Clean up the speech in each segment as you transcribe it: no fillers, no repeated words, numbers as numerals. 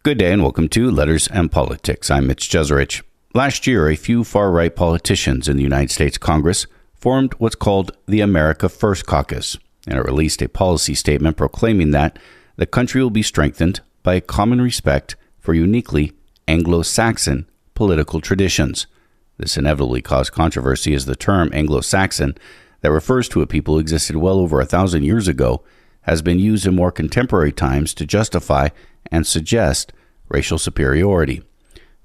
Good day and welcome to Letters and Politics. I'm Mitch Jeserich. Last year, a few far-right politicians in the United States Congress formed what's called the America First Caucus, and it released a policy statement proclaiming that the country will be strengthened by a common respect for uniquely Anglo-Saxon political traditions. This inevitably caused controversy as the term Anglo-Saxon, that refers to a people who existed well over 1,000 years ago, has been used in more contemporary times to justify and suggest racial superiority.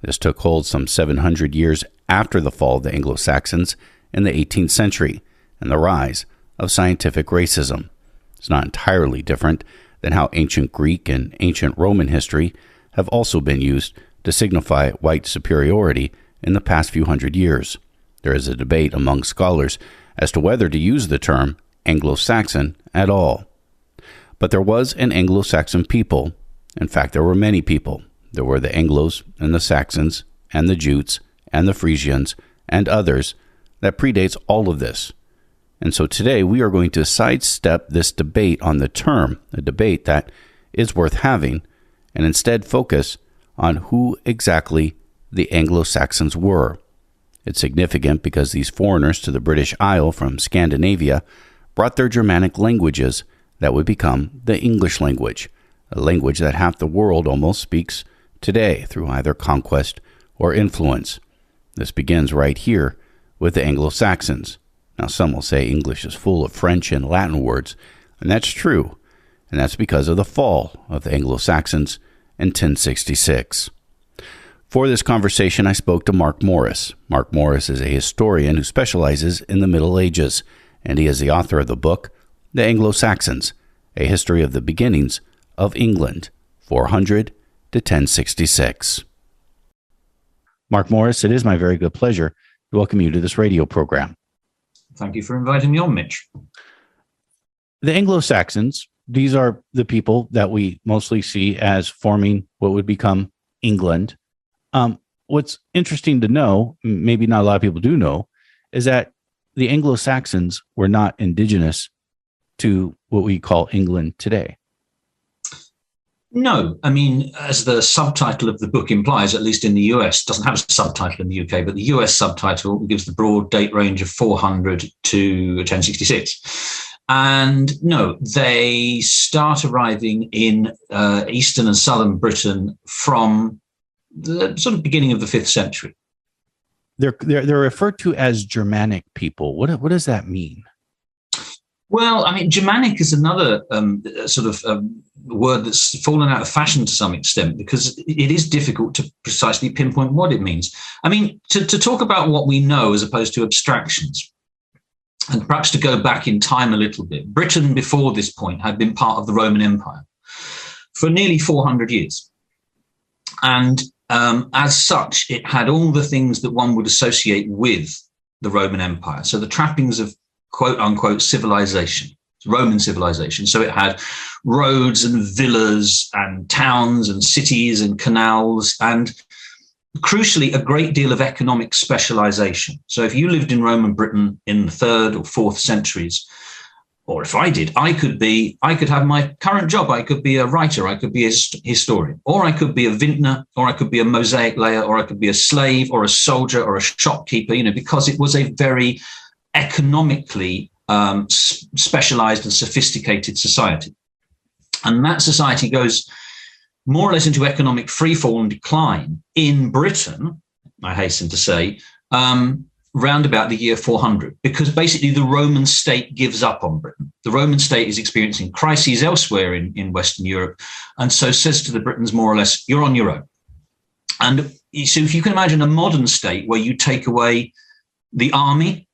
This took hold some 700 years after the fall of the Anglo-Saxons in the 18th century and the rise of scientific racism. It's not entirely different than how ancient Greek and ancient Roman history have also been used to signify white superiority in the past few hundred years. There is a debate among scholars as to whether to use the term Anglo-Saxon at all. But there was an Anglo-Saxon people. In fact, there were many people. There were the Anglos and the Saxons and the Jutes and the Frisians and others that predates all of this. And so today we are going to sidestep this debate on the term, a debate that is worth having, and instead focus on who exactly the Anglo-Saxons were. It's significant because these foreigners to the British Isle from Scandinavia brought their Germanic languages that would become the English language, a language that half the world almost speaks today through either conquest or influence. This begins right here with the Anglo-Saxons. Now, some will say English is full of French and Latin words, and that's true, and that's because of the fall of the Anglo-Saxons in 1066. For this conversation, I spoke to Marc Morris. Marc Morris is a historian who specializes in the Middle Ages, and he is the author of the book, The Anglo-Saxons, A History of the Beginnings of England, 400 to 1066. Marc Morris, it is my very good pleasure to welcome you to this radio program. Thank you for inviting me on, Mitch. The Anglo-Saxons, these are the people that we mostly see as forming what would become England. What's interesting to know, maybe not a lot of people do know, is that the Anglo-Saxons were not indigenous to what we call England today. No, I mean, as the subtitle of the book implies, at least in the US, doesn't have a subtitle in the UK, but the US subtitle gives the broad date range of 400 to 1066. And no, they start arriving in eastern and southern Britain from the sort of beginning of the 5th century. They're referred to as Germanic people. What does that mean? Well, I mean, Germanic is another word that's fallen out of fashion to some extent because it is difficult to precisely pinpoint what it means. I mean, to talk about what we know as opposed to abstractions, and perhaps to go back in time a little bit, Britain before this point had been part of the Roman Empire for nearly 400 years. And as such, it had all the things that one would associate with the Roman Empire. So the trappings of quote unquote civilization, Roman civilization. So it had roads and villas and towns and cities and canals and crucially a great deal of economic specialization. So if you lived in Roman Britain in the 3rd or 4th centuries, or if I did, I could have my current job. I could be a writer, I could be a historian, or I could be a vintner, or I could be a mosaic layer, or I could be a slave or a soldier or a shopkeeper, because it was a very economically specialized and sophisticated society. And that society goes more or less into economic freefall and decline in Britain, I hasten to say, round about the year 400, because basically the Roman state gives up on Britain. The Roman state is experiencing crises elsewhere in Western Europe, and so says to the Britons more or less, you're on your own. And so if you can imagine a modern state where you take away the army,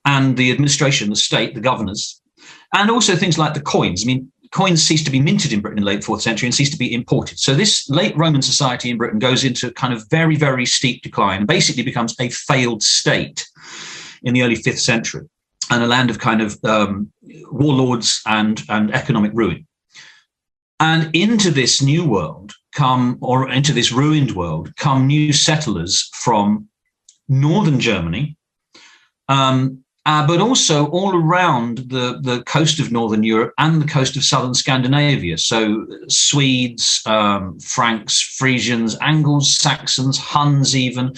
and the administration, the state, the governors, and also things like the coins. I mean, coins ceased to be minted in Britain in the late 4th century and ceased to be imported. So this late Roman society in Britain goes into kind of very, very steep decline and basically becomes a failed state in the early 5th century and a land of kind of warlords and economic ruin. And into this new world into this ruined world come new settlers from northern Germany, but also all around the coast of Northern Europe and the coast of southern Scandinavia. So Swedes, Franks, Frisians, Angles, Saxons, Huns even.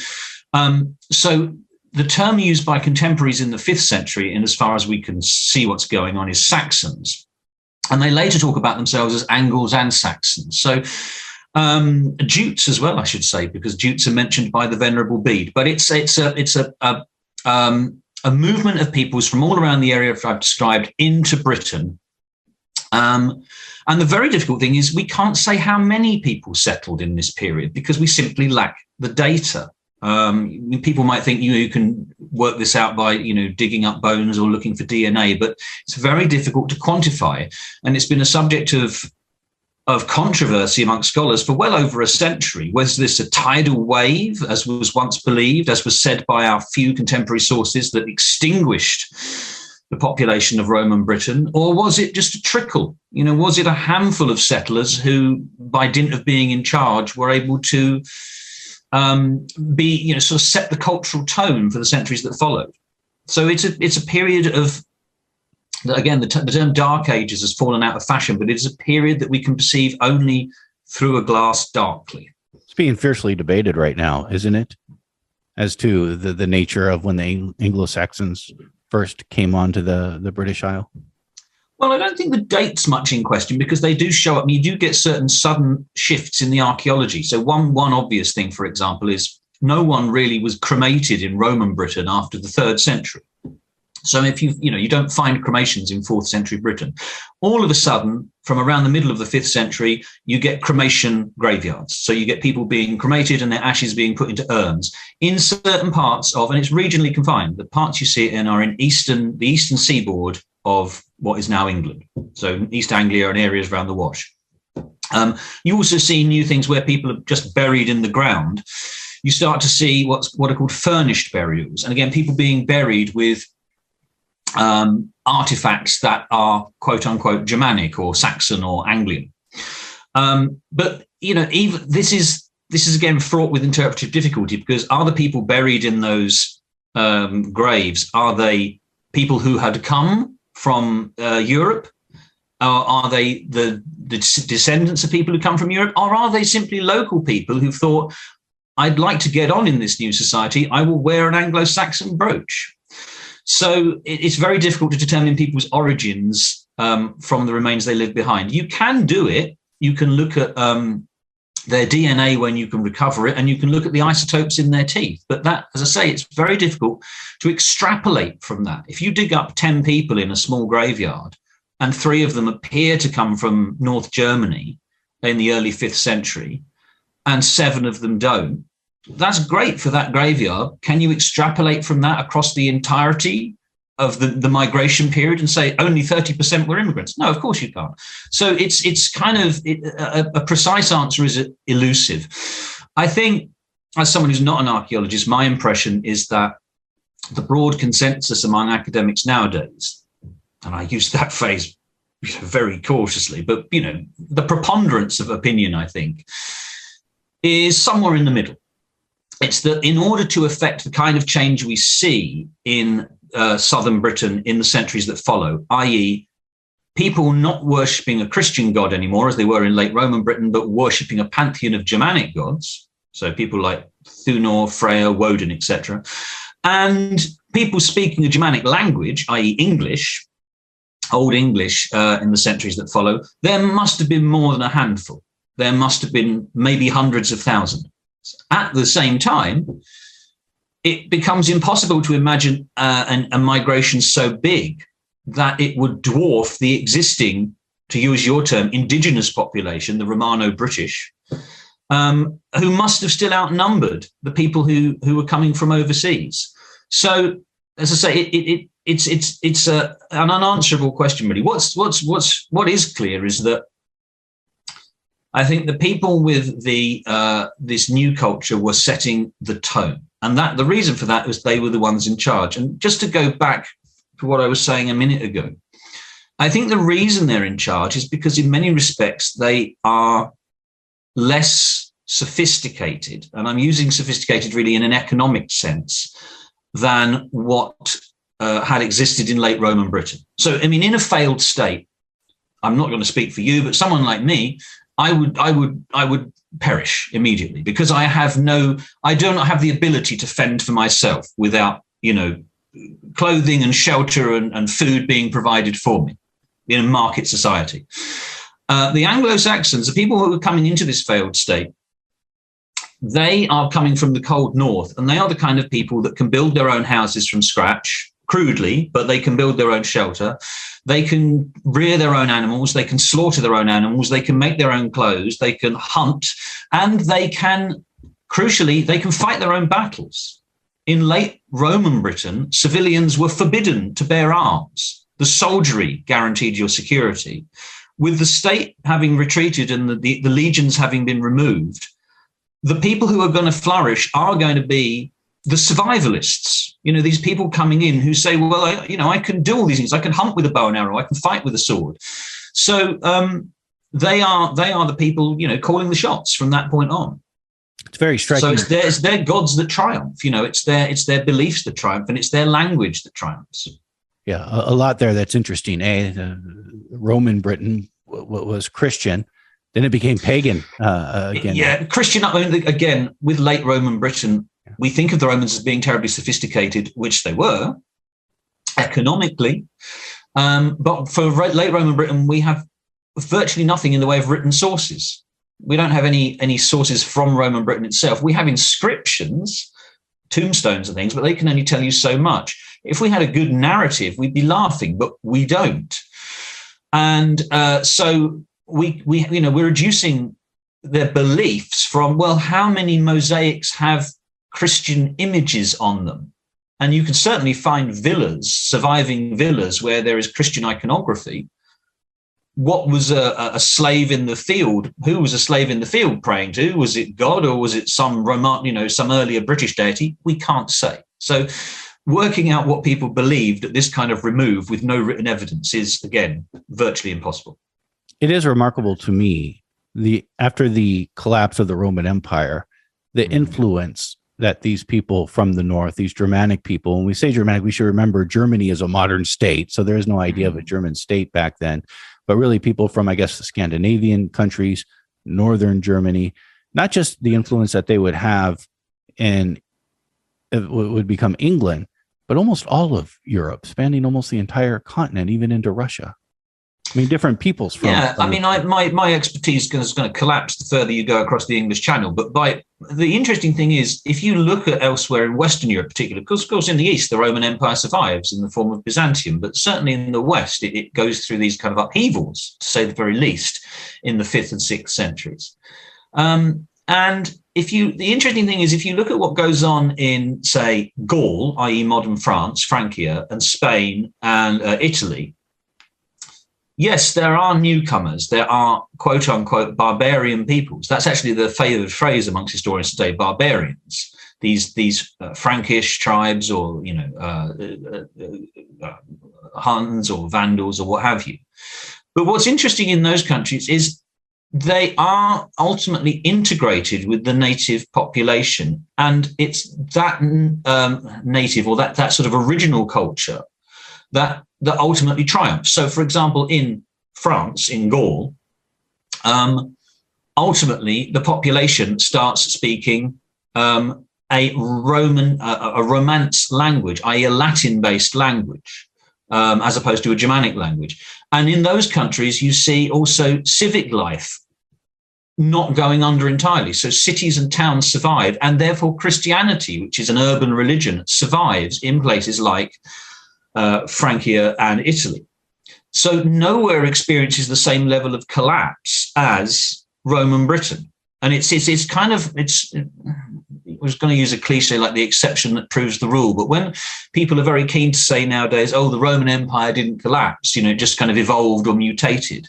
So the term used by contemporaries in the 5th century, in as far as we can see what's going on, is Saxons. And they later talk about themselves as Angles and Saxons. So Jutes as well, I should say, because Jutes are mentioned by the Venerable Bede. But it's a movement of peoples from all around the area I've described into Britain. And the very difficult thing is we can't say how many people settled in this period because we simply lack the data. People might think you can work this out by digging up bones or looking for DNA, but it's very difficult to quantify, and it's been a subject of controversy amongst scholars for well over a century. Was this a tidal wave, as was once believed, as was said by our few contemporary sources, that extinguished the population of Roman Britain, or was it just a trickle? Was it a handful of settlers who, by dint of being in charge, were able to sort of set the cultural tone for the centuries that followed? So it's a period of, again, the term Dark Ages has fallen out of fashion, but it's a period that we can perceive only through a glass darkly. It's being fiercely debated right now, isn't it? As to the nature of when the Anglo-Saxons first came onto the British Isle. Well, I don't think the date's much in question because they do show up. You do get certain sudden shifts in the archaeology. So one obvious thing, for example, is no one really was cremated in Roman Britain after the 3rd century. So if you don't find cremations in 4th century Britain, all of a sudden, from around the middle of the 5th century, you get cremation graveyards. So you get people being cremated and their ashes being put into urns in certain parts of, and it's regionally confined. The parts you see it in are in the eastern seaboard of what is now England. So East Anglia and areas around the Wash. You also see new things where people are just buried in the ground. You start to see what are called furnished burials. And again, people being buried with artifacts that are quote unquote Germanic or Saxon or Anglian. But even this is again fraught with interpretive difficulty, because are the people buried in those graves, are they people who had come from Europe? Are they the descendants of people who come from Europe? Or are they simply local people who thought, I'd like to get on in this new society, I will wear an Anglo-Saxon brooch? So it's very difficult to determine people's origins from the remains they leave behind. You can do it. You can look at their DNA when you can recover it, and you can look at the isotopes in their teeth. But that, as I say, it's very difficult to extrapolate from that. If you dig up 10 people in a small graveyard and 3 of them appear to come from North Germany in the early 5th century and 7 of them don't, that's great for that graveyard. Can you extrapolate from that across the entirety of the migration period and say only 30% were immigrants? No, of course you can't. So it's kind of a precise answer is elusive. I think, as someone who's not an archaeologist, my impression is that the broad consensus among academics nowadays, and I use that phrase very cautiously, but the preponderance of opinion, I think, is somewhere in the middle. It's that in order to affect the kind of change we see in southern Britain in the centuries that follow, i.e. people not worshipping a Christian god anymore, as they were in late Roman Britain, but worshipping a pantheon of Germanic gods, so people like Thunor, Freya, Woden, etc., and people speaking a Germanic language, i.e. English, Old English, in the centuries that follow, there must have been more than a handful. There must have been maybe hundreds of thousands. At the same time, it becomes impossible to imagine a migration so big that it would dwarf the existing, to use your term, indigenous population, the Romano-British, who must have still outnumbered the people who were coming from overseas. So, as I say, it's an unanswerable question, really. What is clear is that I think the people with this new culture were setting the tone, and that the reason for that was they were the ones in charge. And just to go back to what I was saying a minute ago, I think the reason they're in charge is because in many respects they are less sophisticated, and I'm using sophisticated really in an economic sense, than what had existed in late Roman Britain. So, I mean, in a failed state, I'm not going to speak for you, but someone like me, I would perish immediately, because I do not have the ability to fend for myself without, clothing and shelter and food being provided for me in a market society. The Anglo-Saxons, the people who are coming into this failed state, they are coming from the cold north, and they are the kind of people that can build their own houses from scratch, crudely, but they can build their own shelter. They can rear their own animals. They can slaughter their own animals. They can make their own clothes. They can hunt, and they can, crucially, they can fight their own battles. In late Roman Britain, civilians were forbidden to bear arms. The soldiery guaranteed your security. With the state having retreated and the legions having been removed, the people who are going to flourish are going to be the survivalists. These people coming in who say, well, I can do all these things. I can hunt with a bow and arrow. I can fight with a sword. So they are the people, calling the shots from that point on. It's very striking. So it's their gods that triumph. It's their beliefs that triumph, and it's their language that triumphs. Yeah, a lot there that's interesting. Roman Britain was Christian, then it became pagan again. Yeah, Christian. Again, with late Roman Britain, we think of the Romans as being terribly sophisticated, which they were economically. But for late Roman Britain, we have virtually nothing in the way of written sources. We don't have any sources from Roman Britain itself. We have inscriptions, tombstones and things, but they can only tell you so much. If we had a good narrative, we'd be laughing, but we don't. And so we're reducing their beliefs from, well, how many mosaics have Christian images on them? And you can certainly find surviving villas where there is Christian iconography. What was a slave in the field? Who was a slave in the field praying to? Was it God, or was it some some earlier British deity? We can't say. So working out what people believed at this kind of remove with no written evidence is, again, virtually impossible. It is remarkable to me, after the collapse of the Roman Empire, the influence that these people from the north, these Germanic people, when we say Germanic, we should remember Germany is a modern state. So there is no idea of a German state back then, but really people from, I guess, the Scandinavian countries, northern Germany, not just the influence that they would have in it would become England, but almost all of Europe, spanning almost the entire continent, even into Russia. I mean, different peoples. My expertise is going to collapse the further you go across the English Channel. But the interesting thing is, if you look at elsewhere in Western Europe, particularly, because of course in the East the Roman Empire survives in the form of Byzantium, but certainly in the West it goes through these kind of upheavals, to say the very least, in the 5th and 6th centuries. And the interesting thing is, if you look at what goes on in, say, Gaul, i.e. modern France, Francia, and Spain and Italy, yes, there are newcomers. There are quote unquote barbarian peoples. That's actually the favored phrase amongst historians today, barbarians. These Frankish tribes, or Huns or Vandals or what have you. But what's interesting in those countries is they are ultimately integrated with the native population, and it's that native or that sort of original culture that ultimately triumphs. So, for example, in France, in Gaul, ultimately the population starts speaking a Romance language, i.e. a Latin-based language, as opposed to a Germanic language. And in those countries, you see also civic life not going under entirely. So cities and towns survive, and therefore Christianity, which is an urban religion, survives in places like Francia and Italy. So nowhere experiences the same level of collapse as Roman Britain. And it's I was going to use a cliche like the exception that proves the rule. But when people are very keen to say nowadays, oh, the Roman Empire didn't collapse, it just kind of evolved or mutated.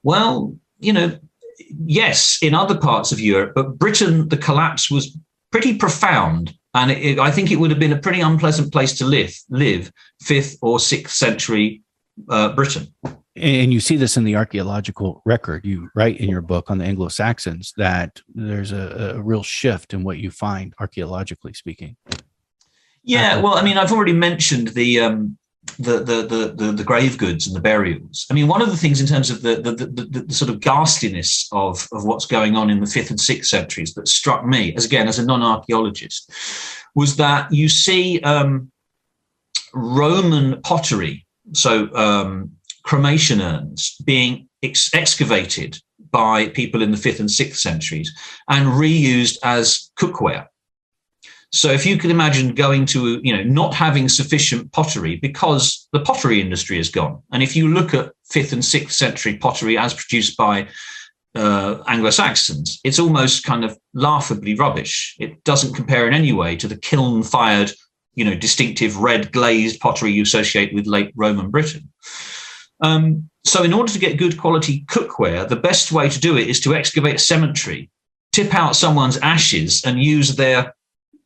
Well, yes, in other parts of Europe, but Britain, the collapse was pretty profound. And I think it would have been a pretty unpleasant place to live 5th or 6th century Britain. And you see this in the archaeological record. You write in your book on the Anglo-Saxons that there's a real shift in what you find, archaeologically speaking. Yeah, well, I mean, I've already mentioned the grave goods and the burials. I mean, one of the things in terms of the sort of ghastliness of what's going on in the 5th and 6th centuries that struck me, as a non-archaeologist, was that you see Roman pottery, so cremation urns, being excavated by people in the 5th and 6th centuries and reused as cookware. So if you could imagine going to, not having sufficient pottery because the pottery industry is gone. And if you look at 5th and 6th century pottery as produced by Anglo-Saxons, it's almost kind of laughably rubbish. It doesn't compare in any way to the kiln-fired, distinctive red glazed pottery you associate with late Roman Britain. So in order to get good quality cookware, the best way to do it is to excavate a cemetery, tip out someone's ashes and use their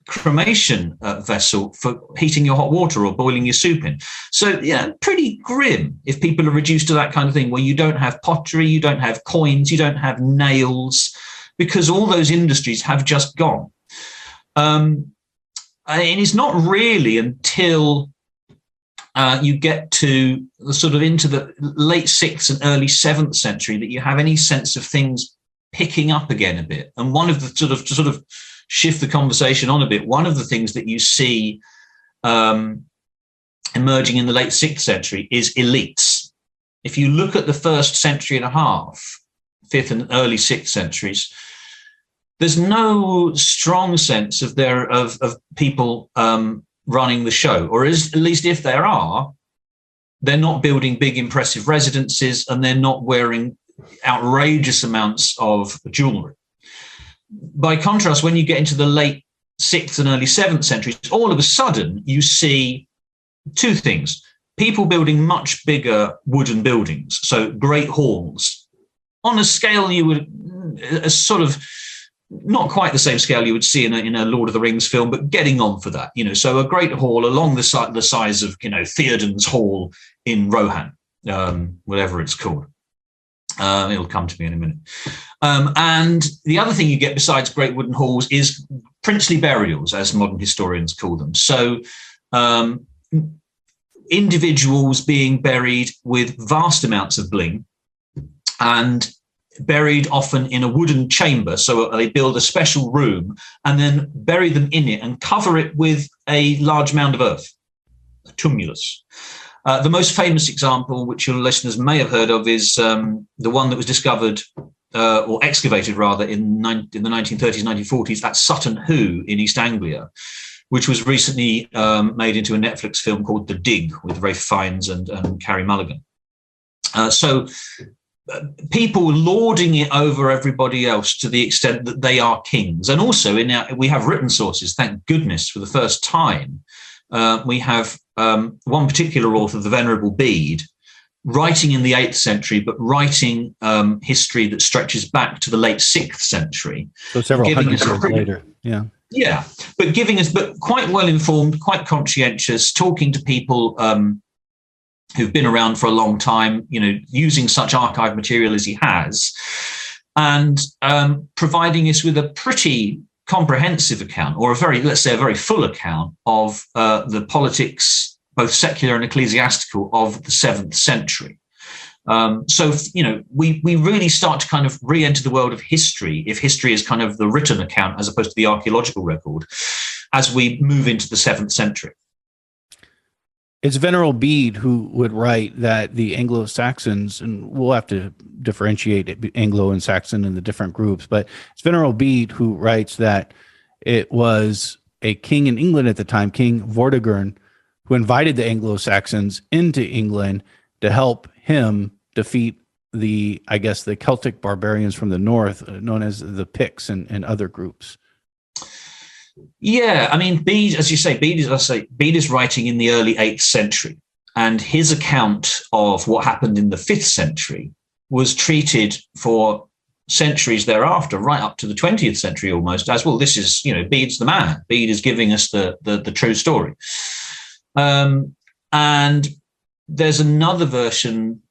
cremation vessel for heating your hot water or boiling your soup in. So, pretty grim if people are reduced to that kind of thing where you don't have pottery, you don't have coins, you don't have nails, because all those industries have just gone. And it's not really until you get to the sort of into the late 6th and early 7th century that you have any sense of things picking up again a bit. And one of the sort of shift the conversation on a bit, one of the things that you see emerging in the late 6th century is elites. If you look at the first century and a half, 5th and early 6th centuries, there's no strong sense of people running the show, or at least if there are, they're not building big, impressive residences and they're not wearing outrageous amounts of jewelry. By contrast, when you get into the late 6th and early 7th centuries, all of a sudden you see two things. People building much bigger wooden buildings, so great halls, on a scale you would, a sort of, not quite the same scale you would see in a Lord of the Rings film, but getting on for that. So a great hall along the size of, Theoden's Hall in Rohan, whatever it's called. It'll come to me in a minute. And the other thing you get besides great wooden halls is princely burials, as modern historians call them. So individuals being buried with vast amounts of bling and buried often in a wooden chamber. So they build a special room and then bury them in it and cover it with a large mound of earth, a tumulus. The most famous example, which your listeners may have heard of, is the one that was discovered or excavated rather in the 1930s, 1940s at Sutton Hoo in East Anglia, which was recently made into a Netflix film called The Dig with Ralph Fiennes and Carey Mulligan. So people lauding it over everybody else to the extent that they are kings. And also we have written sources, thank goodness, for the first time. We have one particular author, the Venerable Bead, writing in the 8th century, but writing history that stretches back to the late 6th century. So several hundred years later. Yeah. Yeah, but quite well informed, quite conscientious, talking to people who've been around for a long time, using such archive material as he has, and providing us with a pretty comprehensive account, or a very full account of the politics, both secular and ecclesiastical, of the 7th century. So, we really start to kind of re-enter the world of history, if history is kind of the written account as opposed to the archaeological record, as we move into the 7th century. It's Venerable Bede who would write that the Anglo-Saxons, and we'll have to differentiate Anglo and Saxon in the different groups, but it's Venerable Bede who writes that it was a king in England at the time, King Vortigern, who invited the Anglo-Saxons into England to help him defeat the Celtic barbarians from the north, known as the Picts and other groups. Yeah, I mean, Bede, as you say, Bede is writing in the early 8th century, and his account of what happened in the 5th century was treated for centuries thereafter, right up to the 20th century almost, as well. This is, Bede's the man. Bede is giving us the true story. And there's another version,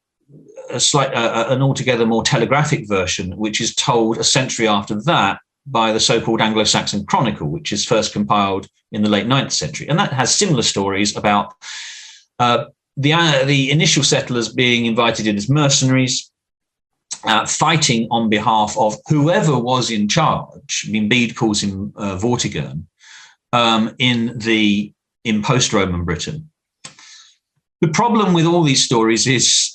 an altogether more telegraphic version, which is told a century after that, by the so-called Anglo-Saxon Chronicle, which is first compiled in the late 9th century. And that has similar stories about the initial settlers being invited in as mercenaries, fighting on behalf of whoever was in charge. I mean, Bede calls him Vortigern, in post-Roman Britain. The problem with all these stories is,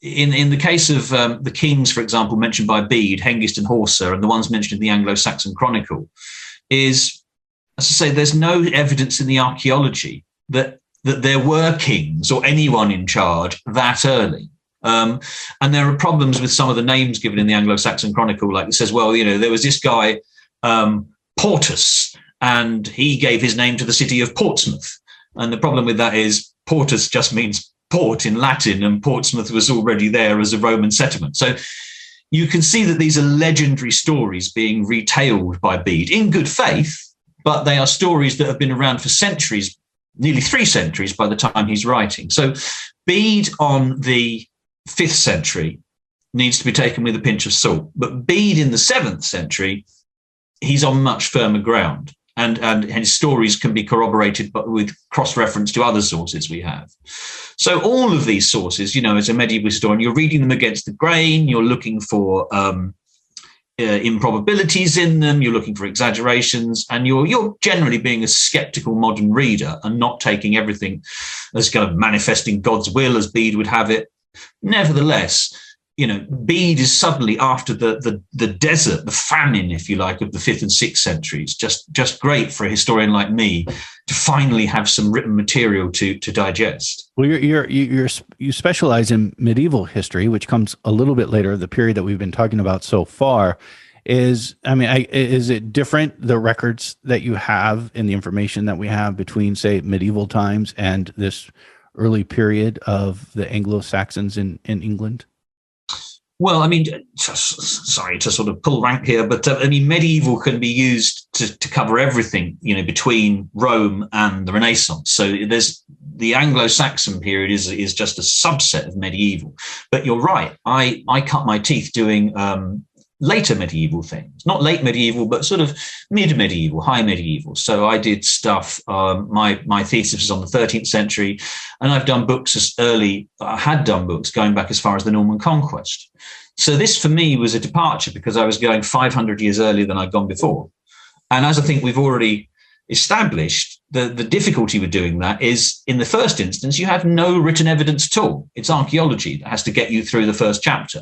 in the case of the kings, for example, mentioned by Bede, Hengist and Horsa, and the ones mentioned in the Anglo-Saxon Chronicle, is, as I say, there's no evidence in the archaeology that there were kings or anyone in charge that early. And there are problems with some of the names given in the Anglo-Saxon Chronicle, like it says, well, there was this guy, Portus, and he gave his name to the city of Portsmouth. And the problem with that is Portus just means port in Latin, and Portsmouth was already there as a Roman settlement. So you can see that these are legendary stories being retailed by Bede in good faith, but they are stories that have been around for centuries, nearly 3 centuries by the time he's writing. So Bede on the 5th century needs to be taken with a pinch of salt. But Bede in the 7th century, he's on much firmer ground. And his stories can be corroborated but with cross-reference to other sources we have. So all of these sources, as a medieval historian, you're reading them against the grain, you're looking for improbabilities in them, you're looking for exaggerations, and you're generally being a skeptical modern reader and not taking everything as kind of manifesting God's will as Bede would have it. Nevertheless, Bede is suddenly, after the desert, the famine, if you like, of the 5th and 6th centuries, just great for a historian like me to finally have some written material to digest. Well, you specialize in medieval history, which comes a little bit later, the period that we've been talking about so far. Is it different, the records that you have and the information that we have between, say, medieval times and this early period of the Anglo-Saxons in England? Well, sorry to sort of pull rank here, but medieval can be used to cover everything, between Rome and the Renaissance. So there's the Anglo-Saxon period is just a subset of medieval. But you're right. I cut my teeth doing later medieval things, not late medieval, but sort of mid-medieval, high medieval. So I did stuff, my thesis was on the 13th century, and I've done books I had done books going back as far as the Norman Conquest. So this for me was a departure because I was going 500 years earlier than I'd gone before. And as I think we've already established, the difficulty with doing that is, in the first instance, you have no written evidence at all. It's archaeology that has to get you through the first chapter,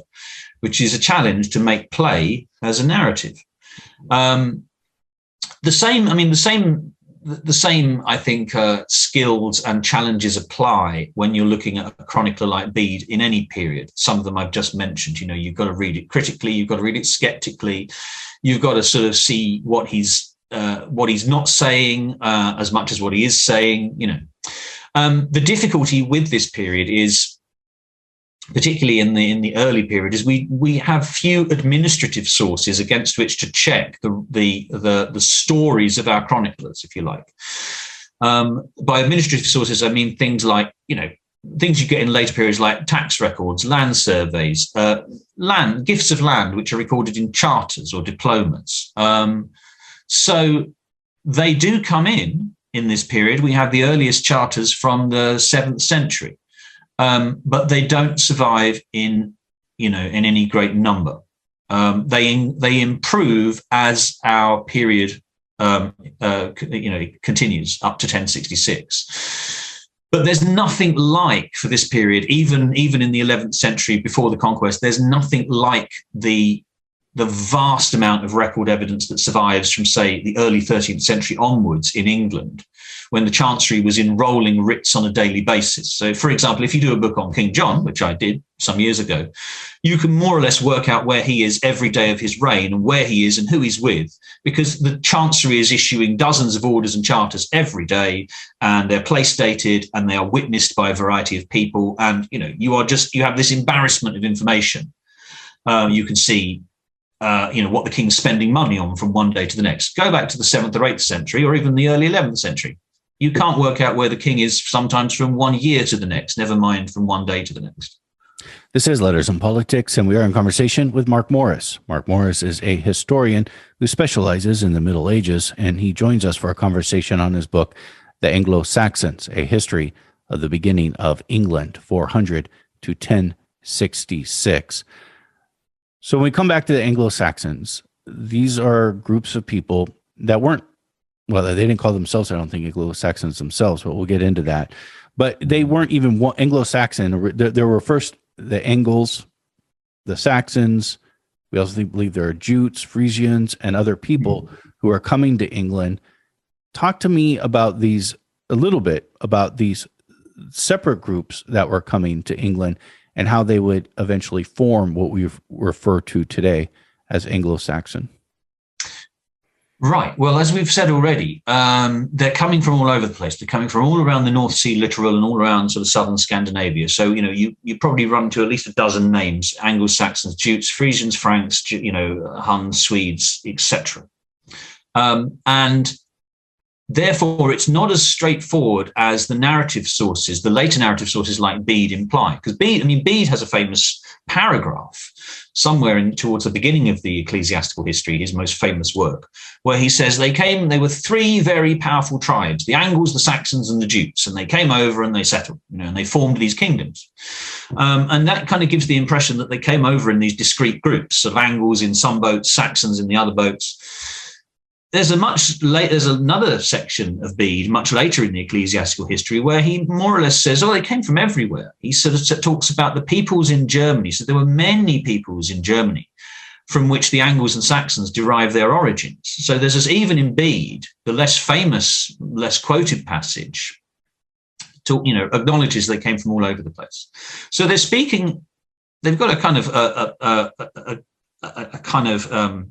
which is a challenge to make play as a narrative. The same, I think, skills and challenges apply when you're looking at a chronicler like Bede in any period. Some of them I've just mentioned. You've got to read it critically, you've got to read it skeptically, you've got to sort of see what he's not saying as much as what he is saying. The difficulty with this period is, particularly in the early period, is we have few administrative sources against which to check the stories of our chroniclers, if you like. By administrative sources, I mean things like things you get in later periods, like tax records, land surveys, gifts of land, which are recorded in charters or diplomas. So they do come in this period. We have the earliest charters from the 7th century. But they don't survive in any great number. They improve as our period continues up to 1066. But there's nothing like, for this period, even in the 11th century before the conquest, there's nothing like the vast amount of record evidence that survives from, say, the early 13th century onwards in England, when the Chancery was enrolling writs on a daily basis. So, for example, if you do a book on King John, which I did some years ago, you can more or less work out where he is every day of his reign and where he is and who he's with, because the Chancery is issuing dozens of orders and charters every day, and they're place dated and they are witnessed by a variety of people. And, you have this embarrassment of information. You can see what the king's spending money on from one day to the next. Go back to the 7th or 8th century, or even the early 11th century. You can't work out where the king is sometimes from one year to the next, never mind from one day to the next. This is Letters and Politics, and we are in conversation with Marc Morris. Marc Morris is a historian who specializes in the Middle Ages, and he joins us for a conversation on his book, The Anglo-Saxons, A History of the Beginning of England, 400 to 1066. So when we come back to the Anglo-Saxons, these are groups of people that weren't, well, they didn't call themselves, I don't think, Anglo-Saxons themselves, but we'll get into that. But they weren't even Anglo-Saxon. There were first the Angles, the Saxons. We also believe there are Jutes, Frisians, and other people who are coming to England. Talk to me about these, a little bit about these separate groups that were coming to England and how they would eventually form what we refer to today as Anglo-Saxon. Right. Well, as we've said already, they're coming from all over the place. They're coming from all around the North Sea littoral and all around sort of southern Scandinavia. So, you probably run to at least a dozen names: Anglo-Saxons, Jutes, Frisians, Franks, Huns, Swedes, etc. And therefore, it's not as straightforward as the narrative sources, the later narrative sources like Bead imply. Because Bead has a famous paragraph somewhere towards the beginning of the Ecclesiastical History, his most famous work, where he says they were three very powerful tribes, the Angles, the Saxons, and the Jutes, and they came over and they settled, and they formed these kingdoms. And that kind of gives the impression that they came over in these discrete groups of Angles in some boats, Saxons in the other boats. There's another section of Bead much later in the Ecclesiastical History where he more or less says, they came from everywhere. He sort of talks about the peoples in Germany. So there were many peoples in Germany from which the Angles and Saxons derive their origins. So there's even in Bead, the less famous, less quoted passage, acknowledges they came from all over the place. So they've got a kind of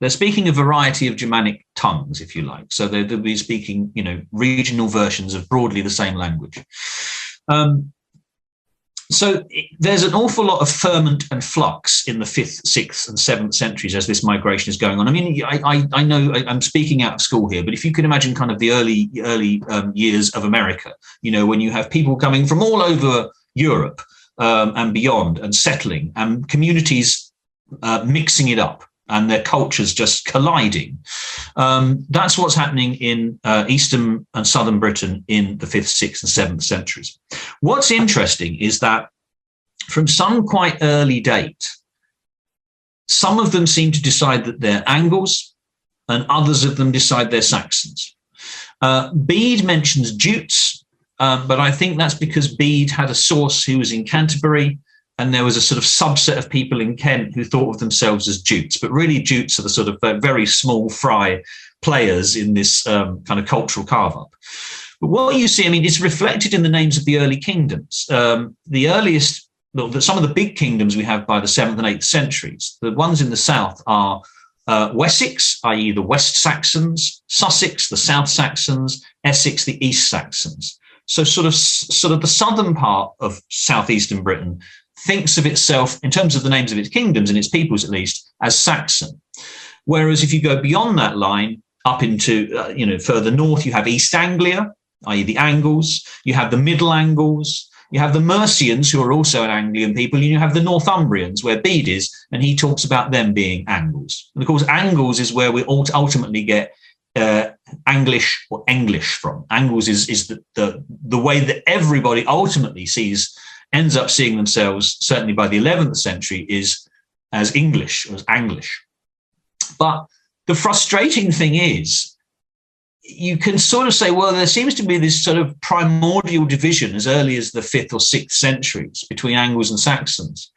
they're speaking a variety of Germanic tongues, if you like. So they'll be speaking, regional versions of broadly the same language. So there's an awful lot of ferment and flux in the 5th, 6th, and 7th centuries as this migration is going on. I know I'm speaking out of school here, but if you can imagine kind of the early years of America, when you have people coming from all over Europe and beyond and settling, and communities mixing it up, and their cultures just colliding. That's what's happening in Eastern and Southern Britain in the 5th, 6th, and 7th centuries. What's interesting is that from some quite early date, some of them seem to decide that they're Angles, and others of them decide they're Saxons. Bede mentions Jutes, but I think that's because Bede had a source who was in Canterbury, and there was a sort of subset of people in Kent who thought of themselves as Jutes, but really Jutes are the sort of very small fry players in this kind of cultural carve-up. But what you see, it's reflected in the names of the early kingdoms. Some of the big kingdoms we have by the 7th and 8th centuries, the ones in the south are Wessex, i.e. the West Saxons, Sussex, the South Saxons, Essex, the East Saxons. So sort of the southern part of southeastern Britain thinks of itself, in terms of the names of its kingdoms and its peoples at least, as Saxon. Whereas if you go beyond that line, up into, further north, you have East Anglia, i.e. the Angles, you have the Middle Angles, you have the Mercians, who are also an Anglian people, and you have the Northumbrians, where Bede is, and he talks about them being Angles. And of course, Angles is where we ultimately get Anglish or English from. Angles is the way that everybody ultimately ends up seeing themselves, certainly by the 11th century, is as English, or as Anglish. But the frustrating thing is, you can sort of say, well, there seems to be this sort of primordial division as early as the 5th or 6th centuries between Angles and Saxons.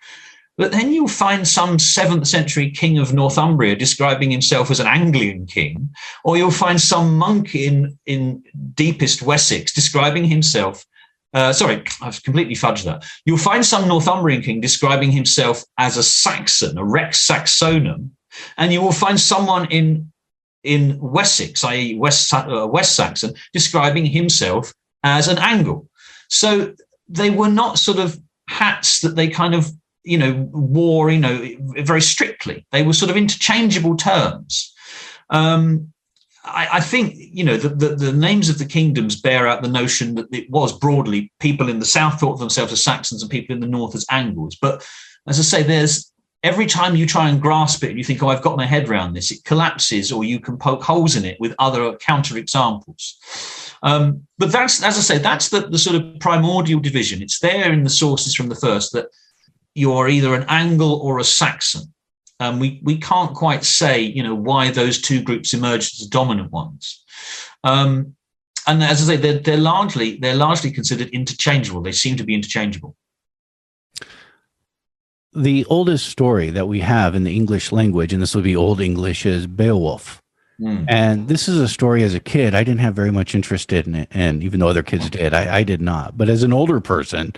But then you'll find some 7th century king of Northumbria describing himself as an Anglian king, or you'll find some monk in deepest Wessex describing himself. I've completely fudged that. You'll find some Northumbrian king describing himself as a Saxon, a Rex Saxonum, and you will find someone in Wessex, i.e. West Saxon, describing himself as an Angle. So they were not sort of hats that they kind of, wore, very strictly. They were sort of interchangeable terms. I think, the names of the kingdoms bear out the notion that it was broadly people in the south thought of themselves as Saxons and people in the north as Angles. But as I say, there's every time you try and grasp it and you think, oh, I've got my head around this, it collapses, or you can poke holes in it with other counter examples. But that's, as I say, that's the sort of primordial division. It's there in the sources from the first that you're either an Angle or a Saxon. We can't quite say, why those two groups emerged as dominant ones. And as I say, they're largely considered interchangeable. They seem to be interchangeable. The oldest story that we have in the English language, and this would be Old English, is Beowulf. And this is a story as a kid I didn't have very much interest in it, and even though other kids did, I did not. But as an older person,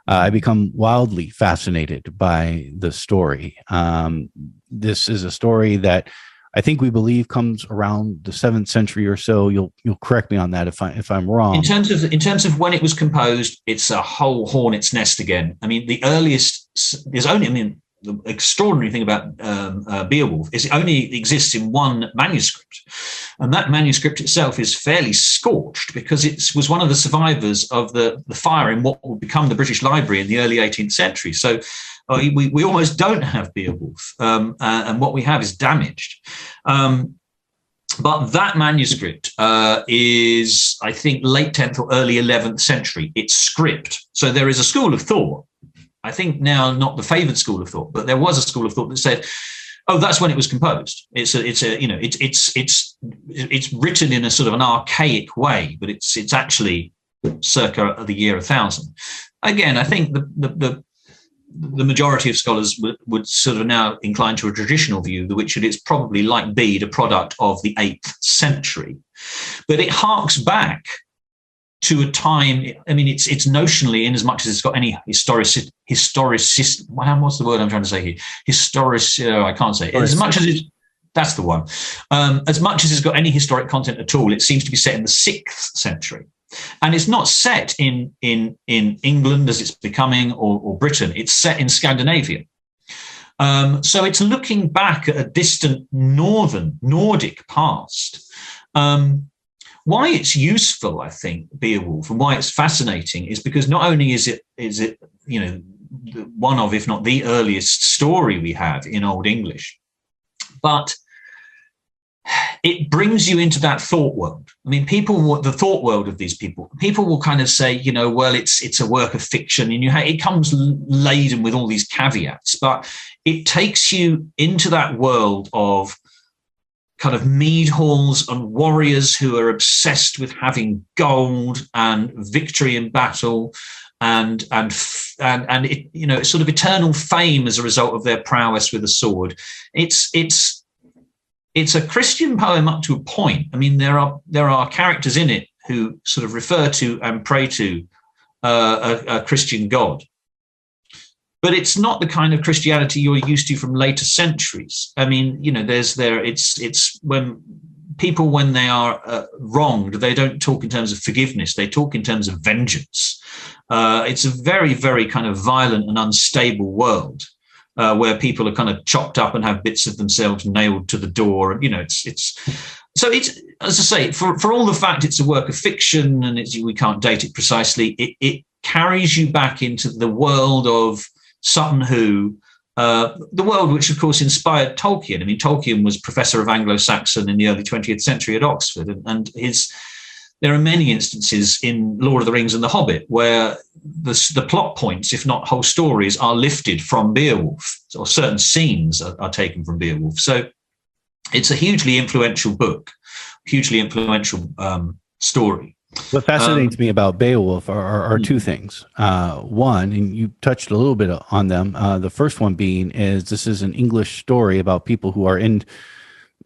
I become wildly fascinated by the story. This is a story that I think we believe comes around the 7th century or so. You'll correct me on that if I'm wrong. In terms of when it was composed, it's a whole hornet's nest again. I mean, the earliest there's only the extraordinary thing about Beowulf is it only exists in one manuscript, and that manuscript itself is fairly scorched because it was one of the survivors of the fire in what would become the British Library in the early 18th century. So we almost don't have Beowulf, and what we have is damaged. But that manuscript is, I think, late 10th or early 11th century. It's script. So there is a school of thought, I think now not the favoured school of thought, but there was a school of thought that said, "Oh, that's when it was composed. It's written in a sort of an archaic way, but it's actually circa the year 1000." Again, I think the majority of scholars would sort of now incline to a traditional view, which it's probably, like Bead, a product of the 8th century, but it harks back to a time. I mean, it's notionally, in as much as it's got any what's the word I'm trying to say here? I can't say it. As much as that's the one. As much as it's got any historic content at all, it seems to be set in the 6th century. And it's not set in England as it's becoming, or Britain. It's set in Scandinavia. So it's looking back at a distant Nordic past. Why it's useful, I think, Beowulf, and why it's fascinating is because not only is it one of, if not the earliest story we have in Old English, but it brings you into that thought world. I mean, the thought world of these people will kind of say, well, it's a work of fiction, and it comes laden with all these caveats, but it takes you into that world of kind of mead halls and warriors who are obsessed with having gold and victory in battle, and it, sort of eternal fame as a result of their prowess with a sword. It's a Christian poem up to a point. I mean, there are characters in it who sort of refer to and pray to a Christian God. But it's not the kind of Christianity you're used to from later centuries. I mean, it's when people, when they are wronged, they don't talk in terms of forgiveness. They talk in terms of vengeance. It's a very, very kind of violent and unstable world where people are kind of chopped up and have bits of themselves nailed to the door. So it's, as I say, for all the fact it's a work of fiction and we can't date it precisely, it carries you back into the world of Sutton Hoo, the world which, of course, inspired Tolkien. I mean, Tolkien was professor of Anglo-Saxon in the early 20th century at Oxford, and there are many instances in Lord of the Rings and The Hobbit where the plot points, if not whole stories, are lifted from Beowulf, or certain scenes are taken from Beowulf. So it's a hugely influential book, hugely influential story. What fascinates me about Beowulf are two things. One, and you touched a little bit on them. The first one being is this is an English story about people who are in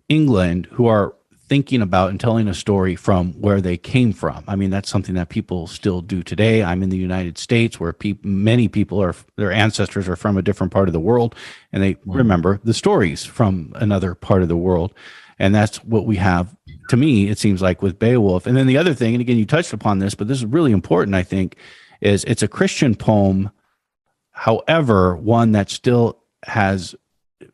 England who are thinking about and telling a story from where they came from. I mean, that's something that people still do today. I'm in the United States where many people their ancestors are from a different part of the world, and they remember the stories from another part of the world. And that's what we have, to me, it seems like, with Beowulf. And then the other thing, and again, you touched upon this, but this is really important, I think, is it's a Christian poem, however, one that still has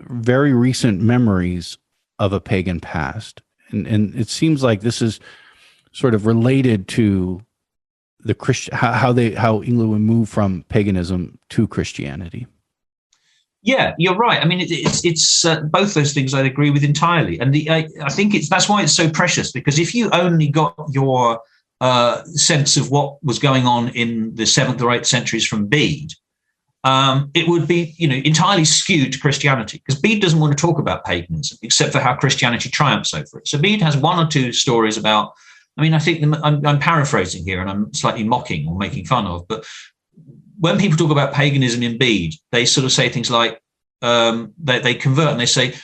very recent memories of a pagan past. And it seems like this is sort of related to the how England would move from paganism to Christianity. Yeah, you're right. I mean, it's both those things I'd agree with entirely, and I think that's why it's so precious, because if you only got your sense of what was going on in the 7th or 8th centuries from Bede, it would be, entirely skewed to Christianity, because Bede doesn't want to talk about paganism except for how Christianity triumphs over it. So Bede has one or two stories about, I think I'm paraphrasing here and I'm slightly mocking or making fun of, but when people talk about paganism in Bede, they sort of say things like, they convert and they say,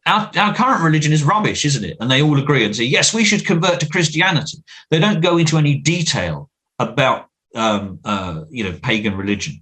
our current religion is rubbish, isn't it? And they all agree and say, yes, we should convert to Christianity. They don't go into any detail about, pagan religion.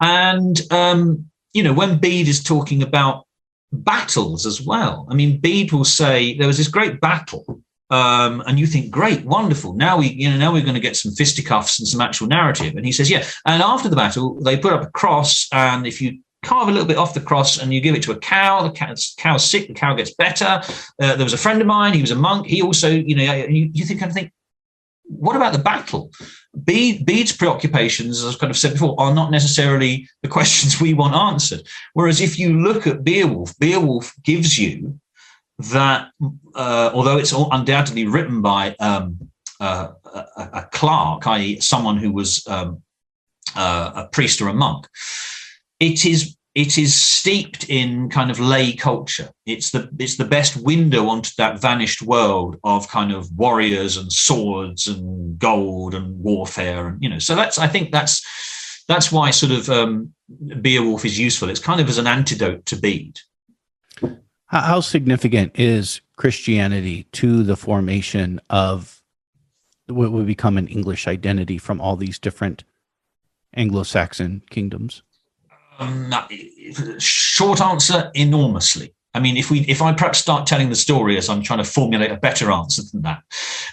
And, when Bede is talking about battles as well, Bede will say there was this great battle. And you think, great, wonderful. Now we're going to get some fisticuffs and some actual narrative. And he says, yeah. And after the battle, they put up a cross, and if you carve a little bit off the cross and you give it to a cow, the cow's sick, the cow gets better. There was a friend of mine, he was a monk. He also, you think, what about the battle? Bede's preoccupations, as I've kind of said before, are not necessarily the questions we want answered. Whereas if you look at Beowulf gives you that, although it's undoubtedly written by a clerk, i.e. someone who was a priest or a monk, it is steeped in kind of lay culture. It's the best window onto that vanished world of kind of warriors and swords and gold and warfare, and so I think that's why sort of Beowulf is useful. It's kind of as an antidote to Bede. How significant is Christianity to the formation of what would become an English identity from all these different Anglo-Saxon kingdoms? Short answer, enormously. If I perhaps start telling the story as I'm trying to formulate a better answer than that,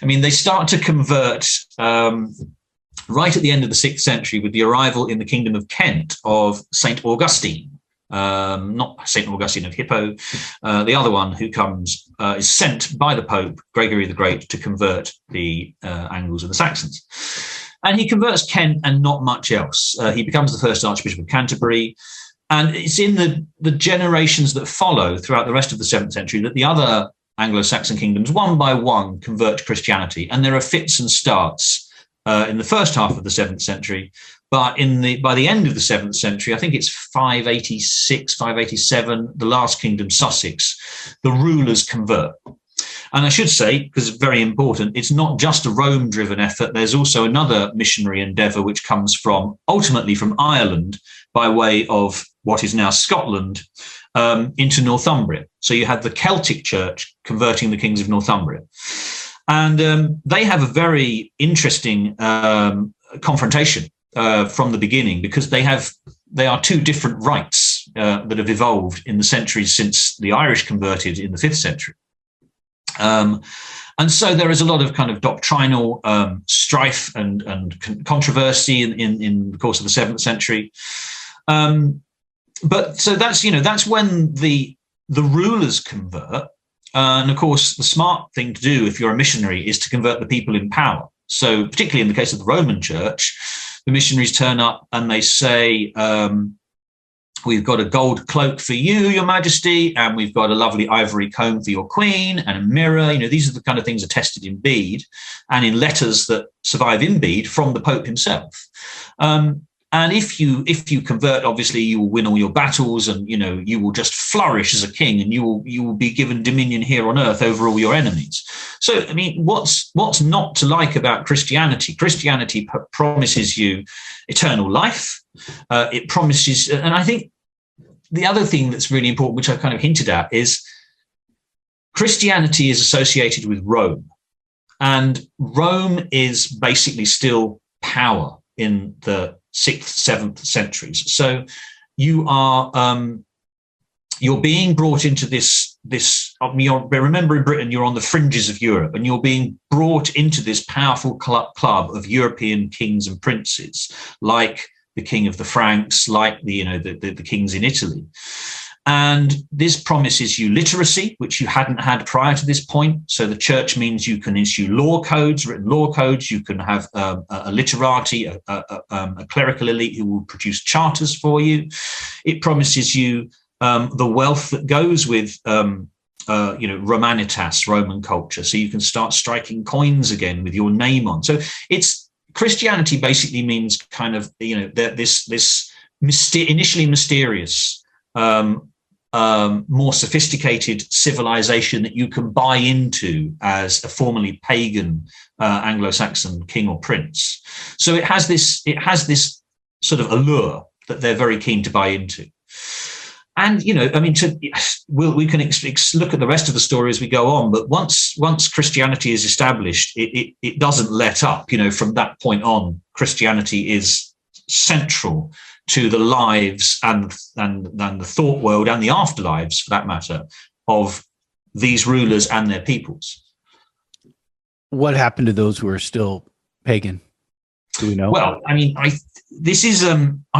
they start to convert right at the end of the 6th century with the arrival in the kingdom of Kent of St. Augustine. Not St. Augustine of Hippo, the other one who comes is sent by the Pope, Gregory the Great, to convert the Angles and the Saxons. And he converts Kent and not much else. He becomes the first Archbishop of Canterbury. And it's in the generations that follow throughout the rest of the 7th century that the other Anglo-Saxon kingdoms, one by one, convert to Christianity. And there are fits and starts in the first half of the 7th century. But by the end of the 7th century, I think it's 586, 587, the last kingdom, Sussex, the rulers convert. And I should say, because it's very important, it's not just a Rome-driven effort. There's also another missionary endeavour which comes ultimately from Ireland by way of what is now Scotland into Northumbria. So you had the Celtic Church converting the kings of Northumbria. And they have a very interesting confrontation from the beginning, because they are two different rites that have evolved in the centuries since the Irish converted in the 5th century. And so there is a lot of kind of doctrinal strife and controversy in the course of the 7th century. But so that's when the rulers convert. And of course, the smart thing to do if you're a missionary is to convert the people in power. So particularly in the case of the Roman Church, the missionaries turn up and they say, we've got a gold cloak for you, Your Majesty, and we've got a lovely ivory comb for your queen and a mirror. These are the kind of things attested in Bede and in letters that survive in Bede from the Pope himself. And if you convert, obviously you will win all your battles, and you will just flourish as a king, and you will be given dominion here on earth over all your enemies. So what's not to like about Christianity? Christianity promises you eternal life. It promises, and I think the other thing that's really important, which I kind of hinted at, is Christianity is associated with Rome, and Rome is basically still power in the 6th, 7th centuries. So you are you're being brought into this. Remember, in Britain, you're on the fringes of Europe, and you're being brought into this powerful club of European kings and princes, like the king of the Franks, like the kings in Italy. And this promises you literacy, which you hadn't had prior to this point. So the church means you can issue law codes, written law codes. You can have a literati, a clerical elite who will produce charters for you. It promises you the wealth that goes with, Romanitas, Roman culture. So you can start striking coins again with your name on. So Christianity basically means kind of, this initially mysterious, more sophisticated civilization that you can buy into as a formerly pagan Anglo-Saxon king or prince. So it has this sort of allure that they're very keen to buy into. And, we can look at the rest of the story as we go on. But once Christianity is established, it doesn't let up. From that point on, Christianity is central to the lives and the thought world and the afterlives, for that matter, of these rulers and their peoples. What happened to those who are still pagan? Do we know? Well, I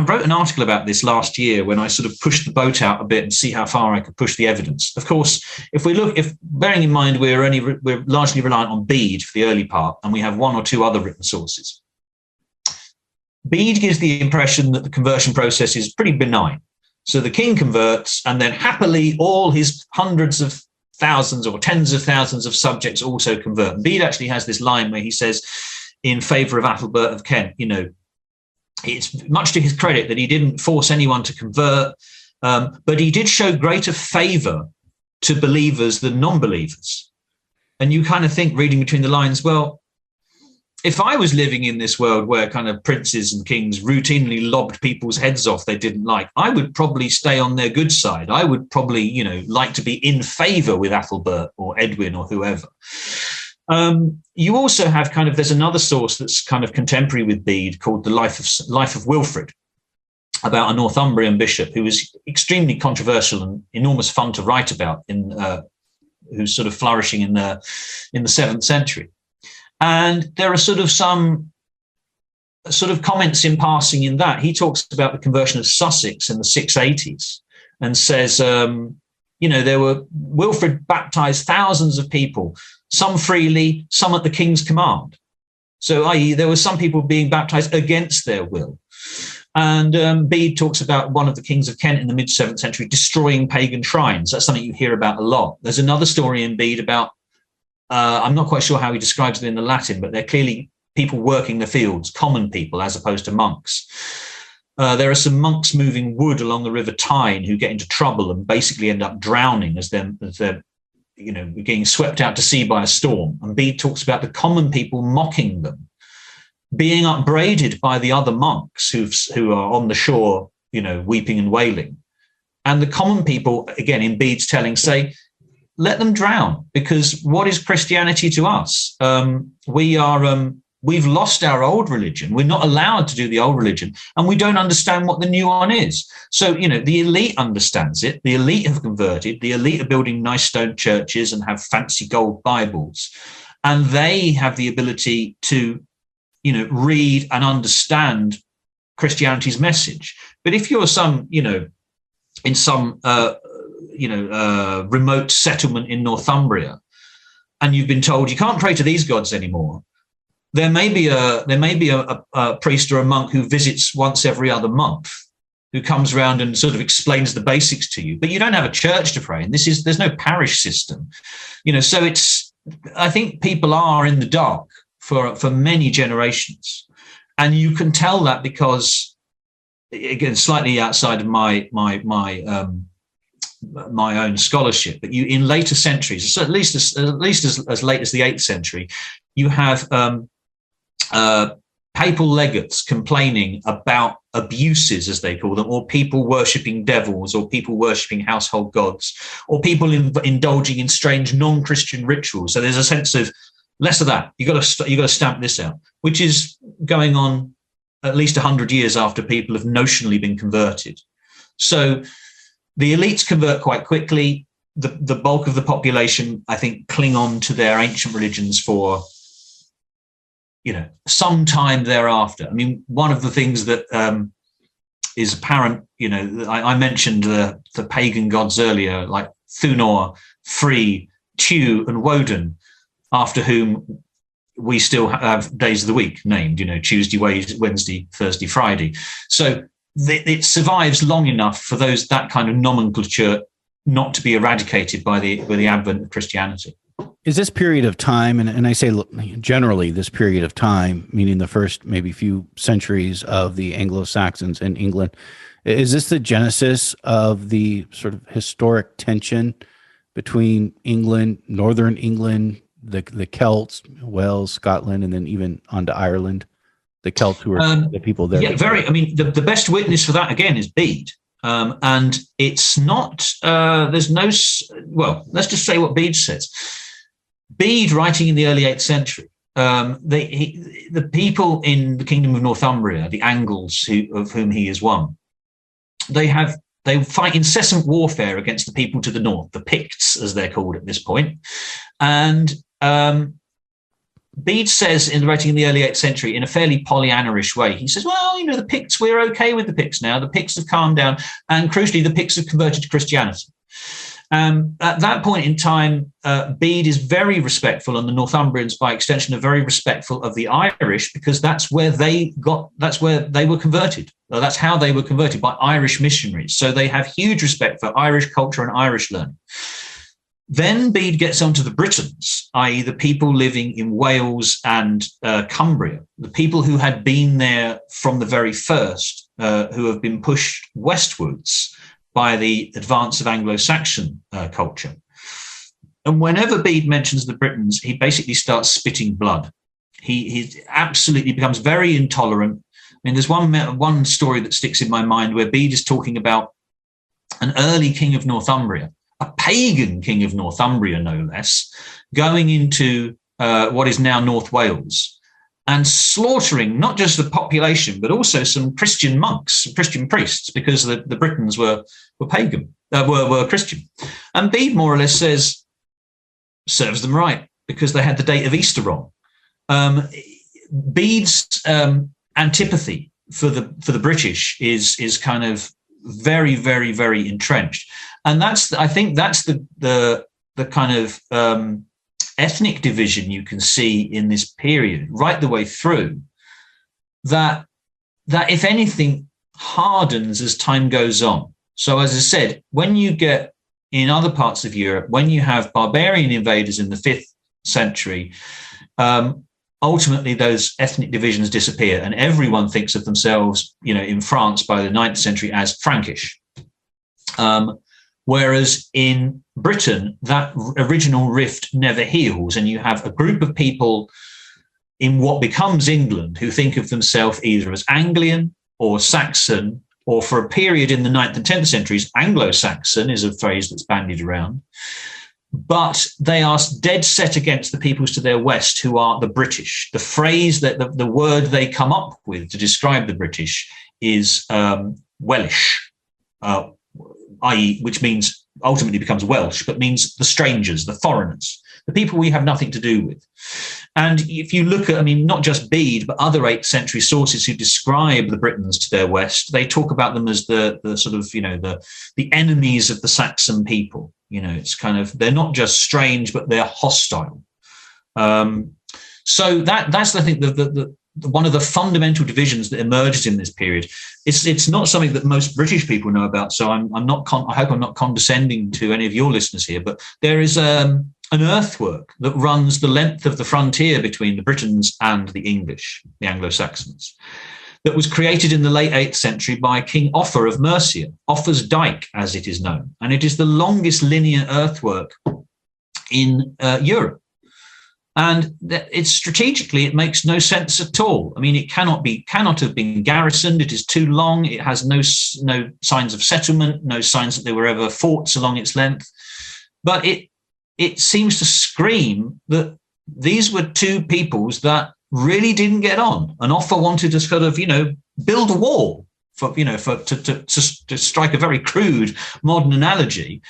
wrote an article about this last year when I sort of pushed the boat out a bit and see how far I could push the evidence. Of course, bearing in mind we're largely reliant on Bead for the early part, and we have one or two other written sources. Bead gives the impression that the conversion process is pretty benign. So the king converts, and then happily all his hundreds of thousands or tens of thousands of subjects also convert. And Bead actually has this line where he says, in favour of Ethelbert of Kent, it's much to his credit that he didn't force anyone to convert, but he did show greater favour to believers than non-believers. And you kind of think, reading between the lines, well, if I was living in this world where kind of princes and kings routinely lobbed people's heads off they didn't like, I would probably stay on their good side. I would probably, like to be in favour with Ethelbert or Edwin or whoever. You also have there's another source that's kind of contemporary with Bede called the Life of Wilfrid, about a Northumbrian bishop who was extremely controversial and enormous fun to write about, who's sort of flourishing in the 7th century. And there are some comments in passing in that. He talks about the conversion of Sussex in the 680s and says, Wilfrid baptized thousands of people, some freely, some at the king's command. So, i.e., there were some people being baptized against their will. And Bede talks about one of the kings of Kent in the mid-7th century destroying pagan shrines. That's something you hear about a lot. There's another story in Bede about, I'm not quite sure how he describes it in the Latin, but they're clearly people working the fields, common people, as opposed to monks. There are some monks moving wood along the River Tyne who get into trouble and basically end up drowning as they're getting swept out to sea by a storm. And Bede talks about the common people mocking them, being upbraided by the other monks who are on the shore, weeping and wailing. And the common people, again, in Bede's telling, say, let them drown, because what is Christianity to us? We've lost our old religion. We're not allowed to do the old religion, and we don't understand what the new one is. So, the elite understands it. The elite have converted. The elite are building nice stone churches and have fancy gold Bibles. And they have the ability to, read and understand Christianity's message. But if you're in some remote settlement in Northumbria, and you've been told you can't pray to these gods anymore, there may be a priest or a monk who visits once every other month, who comes around and sort of explains the basics to you. But you don't have a church to pray in. There's no parish system, so I think people are in the dark for many generations, and you can tell that because, again, slightly outside of my own scholarship, but in later centuries, so at least as late as the 8th century, you have papal legates complaining about abuses, as they call them, or people worshipping devils, or people worshipping household gods, or people indulging in strange non-Christian rituals. So there's a sense of less of that. You got to stamp this out, which is going on at least 100 years after people have notionally been converted. So the elites convert quite quickly. The bulk of the population, I think, cling on to their ancient religions for, some time thereafter. I mean, one of the things that is apparent. I mentioned the pagan gods earlier, like Thunor, Free, Tu, and Woden, after whom we still have days of the week named, Tuesday, Wednesday, Thursday, Friday. So it survives long enough for that kind of nomenclature not to be eradicated by the advent of Christianity. Is this period of time, and I say generally this period of time, meaning the first maybe few centuries of the Anglo-Saxons in England, is this the genesis of the sort of historic tension between England, Northern England, the Celts, Wales, Scotland, and then even onto Ireland? The Celts who are the people there. Yeah, very. I mean, the best witness for that, again, is Bede. And it's not, there's no, well, let's just say what Bede says. Bede, writing in the early 8th century, the people in the kingdom of Northumbria, the Angles, of whom he is one, they fight incessant warfare against the people to the north, the Picts, as they're called at this point. And Bede says, in writing in the early 8th century, in a fairly Pollyanna-ish way, he says, well, the Picts, we're okay with the Picts now. The Picts have calmed down. And crucially, the Picts have converted to Christianity. At that point in time, Bede is very respectful, and the Northumbrians, by extension, are very respectful of the Irish, because that's where they were converted. That's how they were converted, by Irish missionaries. So they have huge respect for Irish culture and Irish learning. Then Bede gets onto the Britons, i.e. the people living in Wales and Cumbria, the people who had been there from the very first, who have been pushed westwards by the advance of Anglo-Saxon culture. And whenever Bede mentions the Britons, he basically starts spitting blood. He absolutely becomes very intolerant. I mean, there's one story that sticks in my mind where Bede is talking about an early king of Northumbria, a pagan king of Northumbria, no less, going into what is now North Wales and slaughtering not just the population, but also some Christian monks, Christian priests, because the Britons were pagan, were Christian. And Bede more or less says, serves them right, because they had the date of Easter wrong. Bede's antipathy for the British is kind of very, very, very entrenched. And I think that's the kind of ethnic division you can see in this period, right the way through, that if anything hardens as time goes on. So as I said, when you get in other parts of Europe, when you have barbarian invaders in the 5th century, ultimately those ethnic divisions disappear, and everyone thinks of themselves, in France by the 9th century as Frankish. Whereas in Britain, that original rift never heals, and you have a group of people in what becomes England who think of themselves either as Anglian or Saxon, or for a period in the 9th and 10th centuries, Anglo-Saxon is a phrase that's bandied around. But they are dead set against the peoples to their west, who are the British. The phrase that the word they come up with to describe the British is Welsh, i.e., which means ultimately becomes Welsh, but means the strangers, the foreigners, the people we have nothing to do with. And if you look at, not just Bede, but other 8th century sources who describe the Britons to their west, they talk about them as the sort of, the enemies of the Saxon people. It's kind of, they're not just strange, but they're hostile. So that's, I think, the one of the fundamental divisions that emerges in this period. It's not something that most British people know about. So I hope I'm not condescending to any of your listeners here, but there is an earthwork that runs the length of the frontier between the Britons and the English, the Anglo-Saxons, that was created in the late 8th century by King Offa of Mercia, Offa's Dyke, as it is known. And it is the longest linear earthwork in Europe. And it's strategically, it makes no sense at all. It cannot have been garrisoned. It is too long. It has no signs of settlement, no signs that there were ever forts along its length. But it seems to scream that these were two peoples that really didn't get on. And Offa wanted to sort of, build a wall to strike a very crude modern analogy.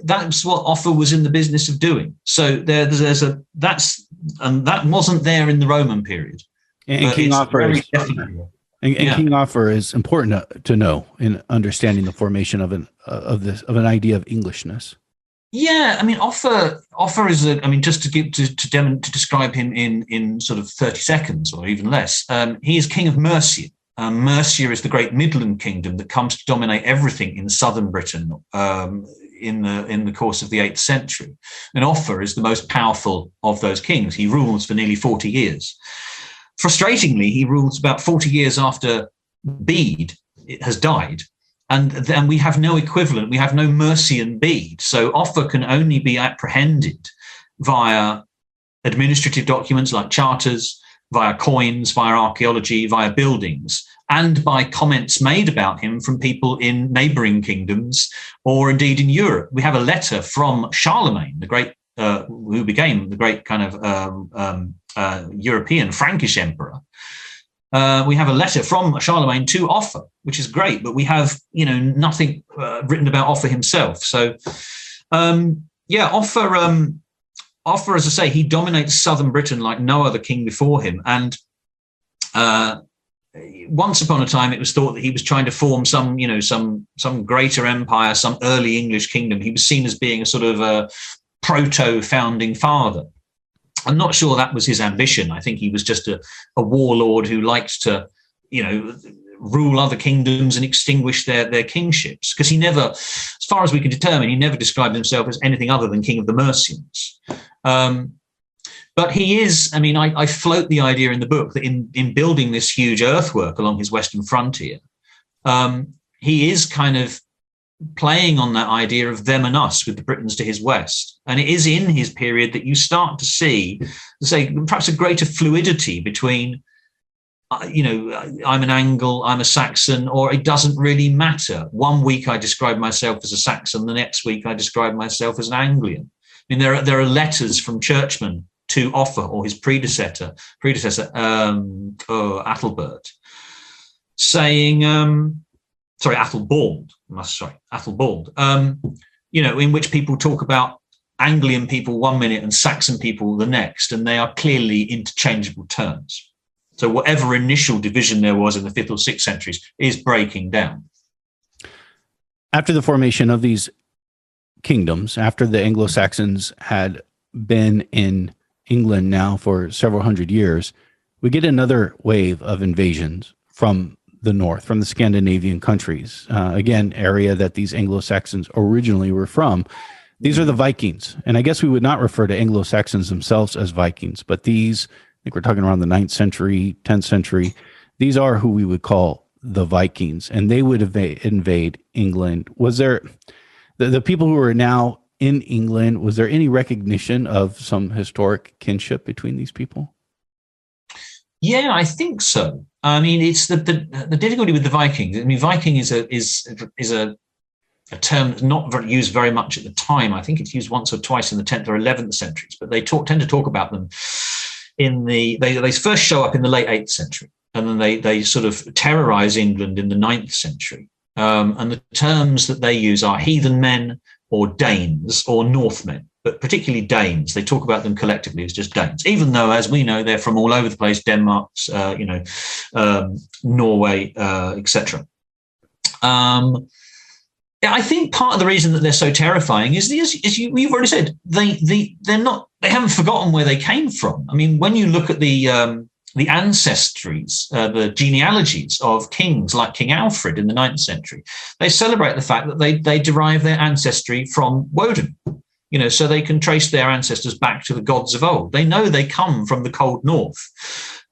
That's what Offa was in the business of doing. So that wasn't there in the Roman period. And King Offa And King Offa is important to know in understanding the formation of an idea of Englishness. Yeah, I mean, Offa is just to describe him in sort of 30 seconds or even less. He is king of Mercia. Mercia is the great Midland kingdom that comes to dominate everything in southern Britain in the course of the 8th century. And Offa is the most powerful of those kings. He rules for nearly 40 years. Frustratingly, he rules about 40 years after Bead has died. And we have no equivalent. We have no Mercian Bead. So Offa can only be apprehended via administrative documents like charters, via coins, via archaeology, via buildings, and by comments made about him from people in neighboring kingdoms or indeed in Europe. We have a letter from Charlemagne, the great, who became the great kind of European Frankish emperor. We have a letter from Charlemagne to Offa, which is great, but we have, nothing written about Offa himself. So, Offa, as I say, he dominates southern Britain like no other king before him. And once upon a time, it was thought that he was trying to form some greater empire, some early English kingdom. He was seen as being a sort of a proto-founding father. I'm not sure that was his ambition. I think he was just a warlord who liked to, rule other kingdoms and extinguish their kingships. Because he never, as far as we can determine, he never described himself as anything other than king of the Mercians. But he is, I float the idea in the book that in building this huge earthwork along his western frontier, he is kind of playing on that idea of them and us with the Britons to his west. And it is in his period that you start to see, perhaps a greater fluidity between, I'm an Angle, I'm a Saxon, or it doesn't really matter. One week I describe myself as a Saxon, the next week I describe myself as an Anglian. There are letters from churchmen to Offa or his predecessor, Athelbert, saying, Athelbald, in which people talk about Anglian people 1 minute and Saxon people the next, and they are clearly interchangeable terms. So whatever initial division there was in the 5th or 6th centuries is breaking down. After the formation of these kingdoms, after the Anglo-Saxons had been in England now for several hundred years, we get another wave of invasions from the north, from the Scandinavian countries. Again, area that these Anglo-Saxons originally were from. These are the Vikings. And I guess we would not refer to Anglo-Saxons themselves as Vikings, but these, I think we're talking around the 9th century, 10th century. These are who we would call the Vikings, and they would invade England. Was there, the people who are now in England, was there any recognition of some historic kinship between these people? Yeah, I think so. It's the difficulty with the Vikings. Viking is a term that's not used very much at the time. I think it's used once or twice in the 10th or 11th centuries, but they tend to talk about them they first show up in the late 8th century, and then they sort of terrorize England in the 9th century. And the terms that they use are heathen men or Danes or Northmen, but particularly Danes. They talk about them collectively as just Danes, even though, as we know, they're from all over the place, Denmark, Norway, etc. I think part of the reason that they're so terrifying is you've already said, they haven't forgotten where they came from. When you look at the ancestries, the genealogies of kings like King Alfred in the 9th century, they celebrate the fact that they derive their ancestry from Woden. So they can trace their ancestors back to the gods of old. They know they come from the cold north.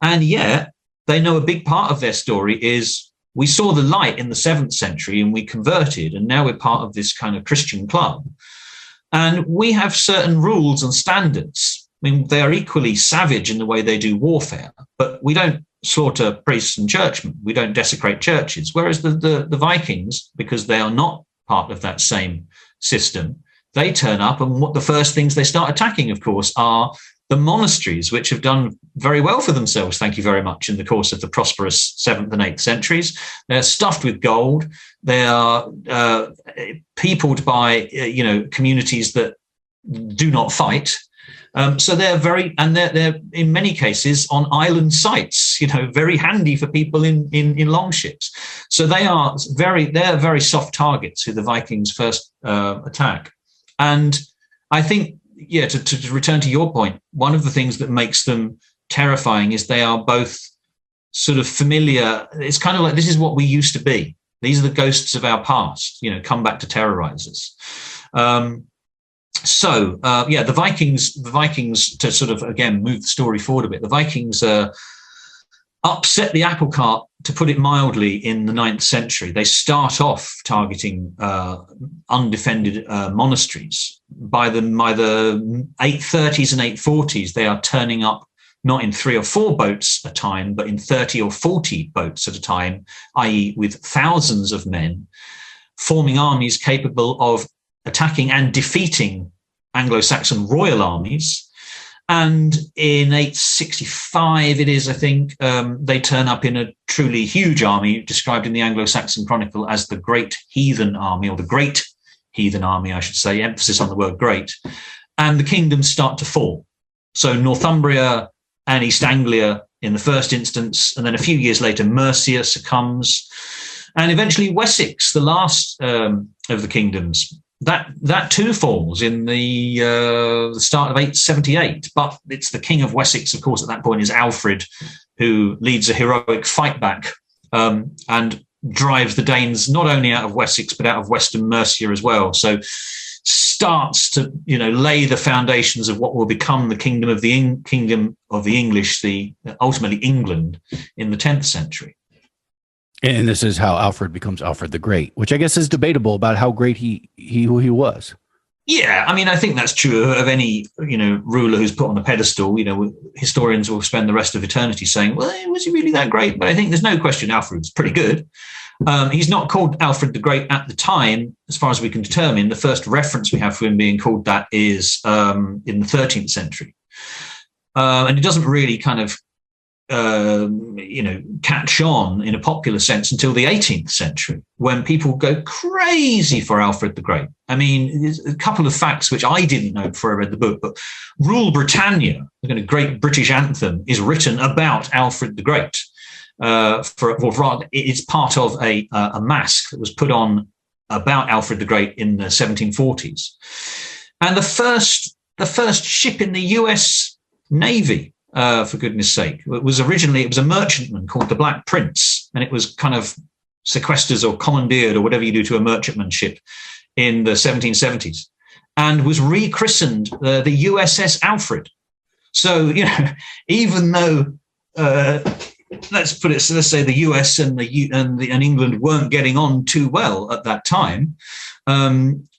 And yet they know a big part of their story is, we saw the light in the 7th century and we converted, and now we're part of this kind of Christian club. And we have certain rules and standards. They are equally savage in the way they do warfare, but we don't slaughter priests and churchmen. We don't desecrate churches. Whereas the Vikings, because they are not part of that same system, they turn up, and what the first things they start attacking, of course, are the monasteries, which have done very well for themselves, thank you very much, in the course of the prosperous 7th and 8th centuries. They're stuffed with gold. They are peopled by communities that do not fight. So they're they're in many cases on island sites. that's, very handy for people in longships. So they're very soft targets who the Vikings first attack. And I think, to return to your point, one of the things that makes them terrifying is they are both sort of familiar. It's kind of like, this is what we used to be. These are the ghosts of our past, come back to terrorize us. The Vikings, to sort of, again, move the story forward a bit, the Vikings upset the apple cart, to put it mildly, in the 9th century. They start off targeting undefended monasteries. By the 830s and 840s, they are turning up not in 3 or 4 boats a time, but in 30 or 40 boats at a time, i.e. with thousands of men, forming armies capable of attacking and defeating Anglo-Saxon royal armies. And in 865, it is, I think, they turn up in a truly huge army, described in the Anglo-Saxon Chronicle as the Great Heathen Army, or the Great Heathen Army, I should say, emphasis on the word great. And the kingdoms start to fall. So Northumbria and East Anglia in the first instance, and then a few years later, Mercia succumbs. And eventually Wessex, the last of the kingdoms, that too falls in the start of 878. But it's the King of Wessex, of course, at that point is Alfred, who leads a heroic fight back and drives the Danes not only out of Wessex, but out of Western Mercia as well. So starts to, lay the foundations of what will become the kingdom of the English, ultimately England, in the 10th century. And this is how Alfred becomes Alfred the Great, which I guess is debatable about how great he was. Yeah, I mean, I think that's true of any, ruler who's put on a pedestal. Historians will spend the rest of eternity saying, well, was he really that great? But I think there's no question Alfred's pretty good. He's not called Alfred the Great at the time, as far as we can determine. The first reference we have for him being called that is in the 13th century. And it doesn't really kind of, catch on in a popular sense until the 18th century, when people go crazy for Alfred the Great. I mean, there's a couple of facts which I didn't know before I read the book, but Rule Britannia, the kind of great British anthem, is written about Alfred the Great. It's part of a masque that was put on about Alfred the Great in the 1740s. And the first ship in the US Navy, for goodness sake, it was a merchantman called the Black Prince, and it was kind of sequestered or commandeered or whatever you do to a merchantman ship in the 1770s, and was rechristened the USS Alfred. So, even though let's say the US and England weren't getting on too well at that time, the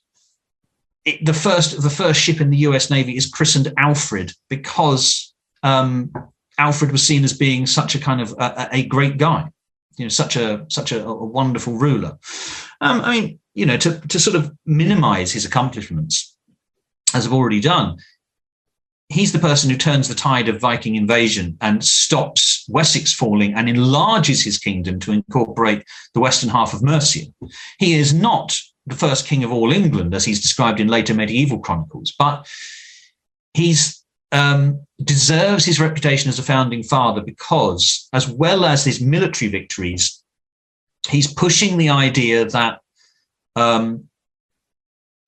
first ship in the US Navy is christened Alfred because Alfred was seen as being such a kind of a great guy, such a wonderful ruler. To sort of minimize his accomplishments, as I've already done, he's the person who turns the tide of Viking invasion and stops Wessex falling and enlarges his kingdom to incorporate the western half of Mercia. He is not the first king of all England, as he's described in later medieval chronicles, but he's deserves his reputation as a founding father because, as well as his military victories, he's pushing the idea that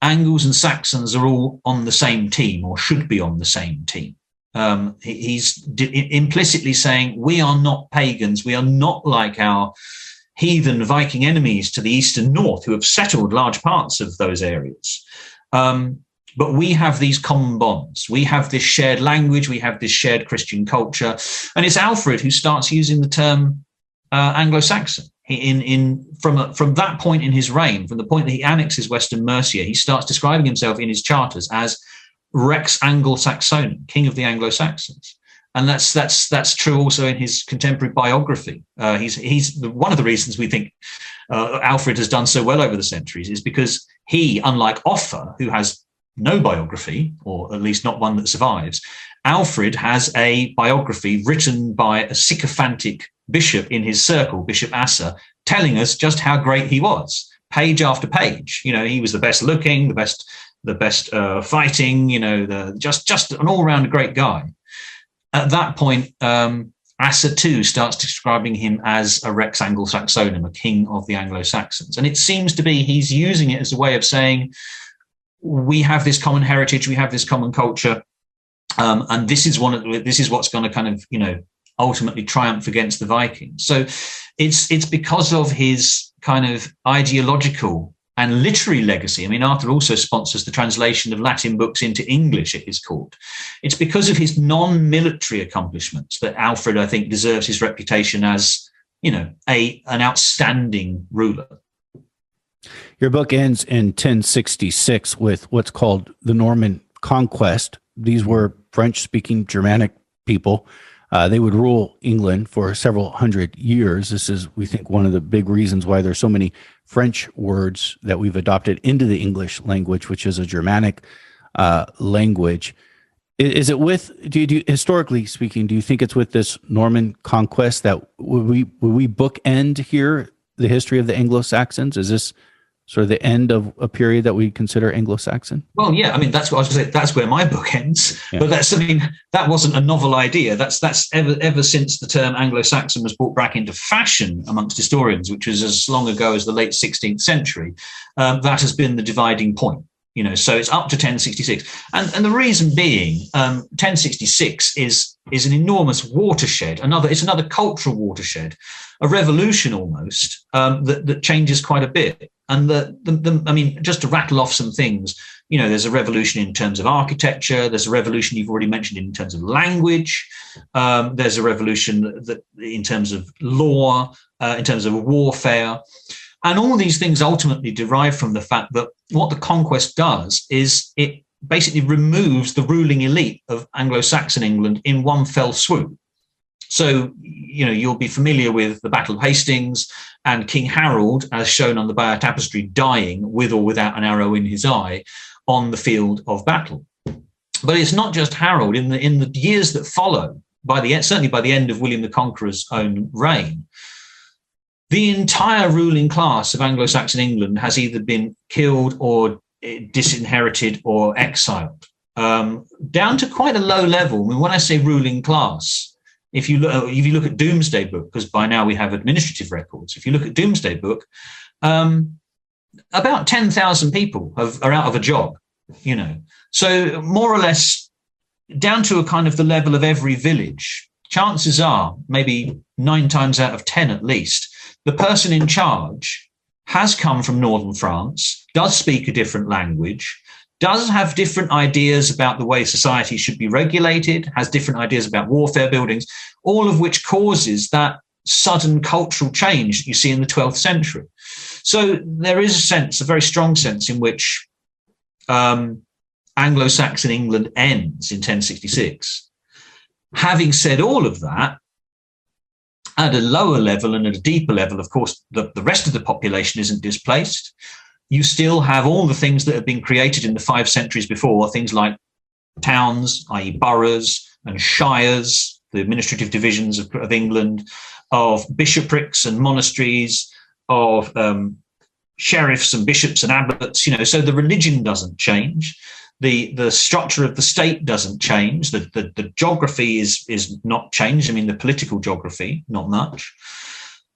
Angles and Saxons are all on the same team, or should be on the same team. He's implicitly saying, we are not pagans. We are not like our heathen Viking enemies to the east and north, who have settled large parts of those areas. But we have these common bonds. We have this shared language. We have this shared Christian culture. And it's Alfred who starts using the term Anglo-Saxon. From that point in his reign, from the point that he annexes Western Mercia, he starts describing himself in his charters as Rex Anglo-Saxonum, King of the Anglo-Saxons. And that's true also in his contemporary biography. He's one of the reasons we think Alfred has done so well over the centuries is because he, unlike Offa, who has no biography, or at least not one that survives, Alfred has a biography written by a sycophantic bishop in his circle, Bishop Asser, telling us just how great he was, page after page. He was the best looking, the best fighting, just an all-round great guy. At that point, Asa too starts describing him as a Rex Anglo-Saxonum, a king of the Anglo-Saxons. And it seems to be he's using it as a way of saying, we have this common heritage, we have this common culture, and this is what's going to kind of, ultimately triumph against the Vikings. So it's because of his kind of ideological and literary legacy. I mean, Arthur also sponsors the translation of Latin books into English at his court. It's because of his non-military accomplishments that Alfred, I think, deserves his reputation as, an outstanding ruler. Your book ends in 1066 with what's called the Norman Conquest. These were French-speaking Germanic people. They would rule England for several hundred years. This is, we think, one of the big reasons why there's so many French words that we've adopted into the English language, which is a Germanic language. Is it with, historically speaking, do you think it's with this Norman conquest that would we bookend here the history of the Anglo-Saxons? Is this sort of the end of a period that we consider Anglo-Saxon? Well, yeah, I mean, that's what I was going to say. That's where my book ends. Yeah. But that wasn't a novel idea. That's ever since the term Anglo-Saxon was brought back into fashion amongst historians, which was as long ago as the late 16th century. That has been the dividing point. So it's up to 1066. And the reason being, 1066 is an enormous watershed. It's another cultural watershed, a revolution almost, that changes quite a bit. And I mean, just to rattle off some things, there's a revolution in terms of architecture. There's a revolution you've already mentioned in terms of language. There's a revolution that in terms of law, in terms of warfare. And all these things ultimately derive from the fact that what the conquest does is it basically removes the ruling elite of Anglo-Saxon England in one fell swoop. So, you'll be familiar with the Battle of Hastings and King Harold, as shown on the Bayeux Tapestry, dying with or without an arrow in his eye on the field of battle. But it's not just Harold. In the years that follow, certainly by the end of William the Conqueror's own reign, the entire ruling class of Anglo-Saxon England has either been killed or disinherited or exiled, down to quite a low level. I mean, when I say ruling class, if you look at Domesday Book, because by now we have administrative records, if you look at Domesday Book, about 10,000 people are out of a job, So more or less down to a kind of the level of every village, chances are maybe 9 times out of 10 at least, the person in charge has come from northern France, does speak a different language, does have different ideas about the way society should be regulated, has different ideas about warfare buildings, all of which causes that sudden cultural change that you see in the 12th century. So there is a very strong sense in which Anglo-Saxon England ends in 1066. Having said all of that, at a lower level and at a deeper level, of course, the rest of the population isn't displaced. You still have all the things that have been created in the 5 centuries before, things like towns, i.e. boroughs, and shires, the administrative divisions of England, of bishoprics and monasteries, of sheriffs and bishops and abbots, so the religion doesn't change. The structure of the state doesn't change. The geography is not changed. I mean, the political geography, not much.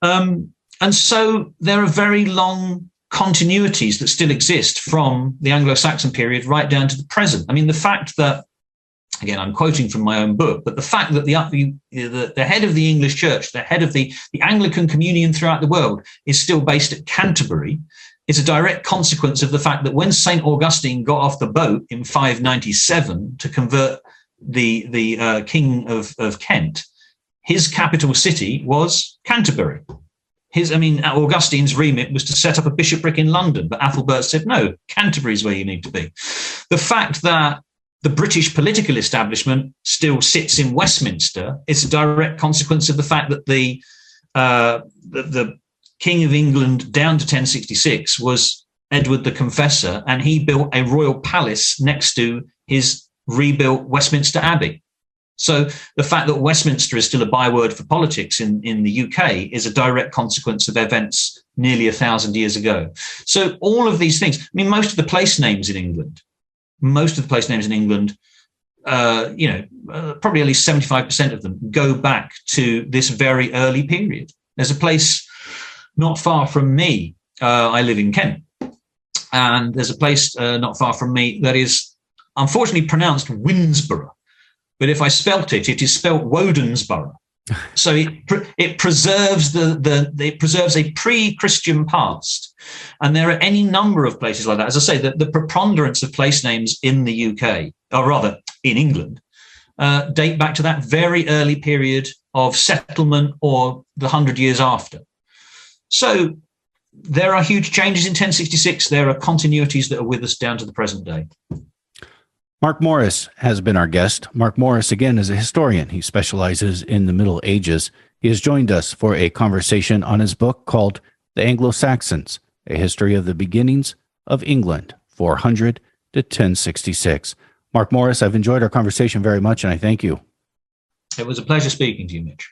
And so there are very long continuities that still exist from the Anglo-Saxon period right down to the present. I mean, the fact that, again, I'm quoting from my own book, but the fact that the head of the English church, the head of the Anglican communion throughout the world is still based at Canterbury is a direct consequence of the fact that when St. Augustine got off the boat in 597 to convert the King of Kent, his capital city was Canterbury. Augustine's remit was to set up a bishopric in London, but Athelbert said, no, Canterbury's where you need to be. The fact that the British political establishment still sits in Westminster is a direct consequence of the fact that the King of England down to 1066 was Edward the Confessor, and he built a royal palace next to his rebuilt Westminster Abbey. So the fact that Westminster is still a byword for politics in the UK is a direct consequence of events nearly 1,000 years ago. So all of these things, most of the place names in England probably at least 75% of them go back to this very early period. There's a place not far from me. I live in Kent, and there's a place not far from me that is unfortunately pronounced Winsborough. But if I spelt it, it is spelt Wodensborough. So it preserves it preserves a pre-Christian past, and there are any number of places like that. As I say, the preponderance of place names in the UK, or rather in England, date back to that very early period of settlement or the 100 years after. So there are huge changes in 1066. There are continuities that are with us down to the present day. Marc Morris has been our guest. Marc Morris, again, is a historian. He specializes in the Middle Ages. He has joined us for a conversation on his book called The Anglo-Saxons, A History of the Beginnings of England, 400 to 1066. Marc Morris, I've enjoyed our conversation very much, and I thank you. It was a pleasure speaking to you, Mitch.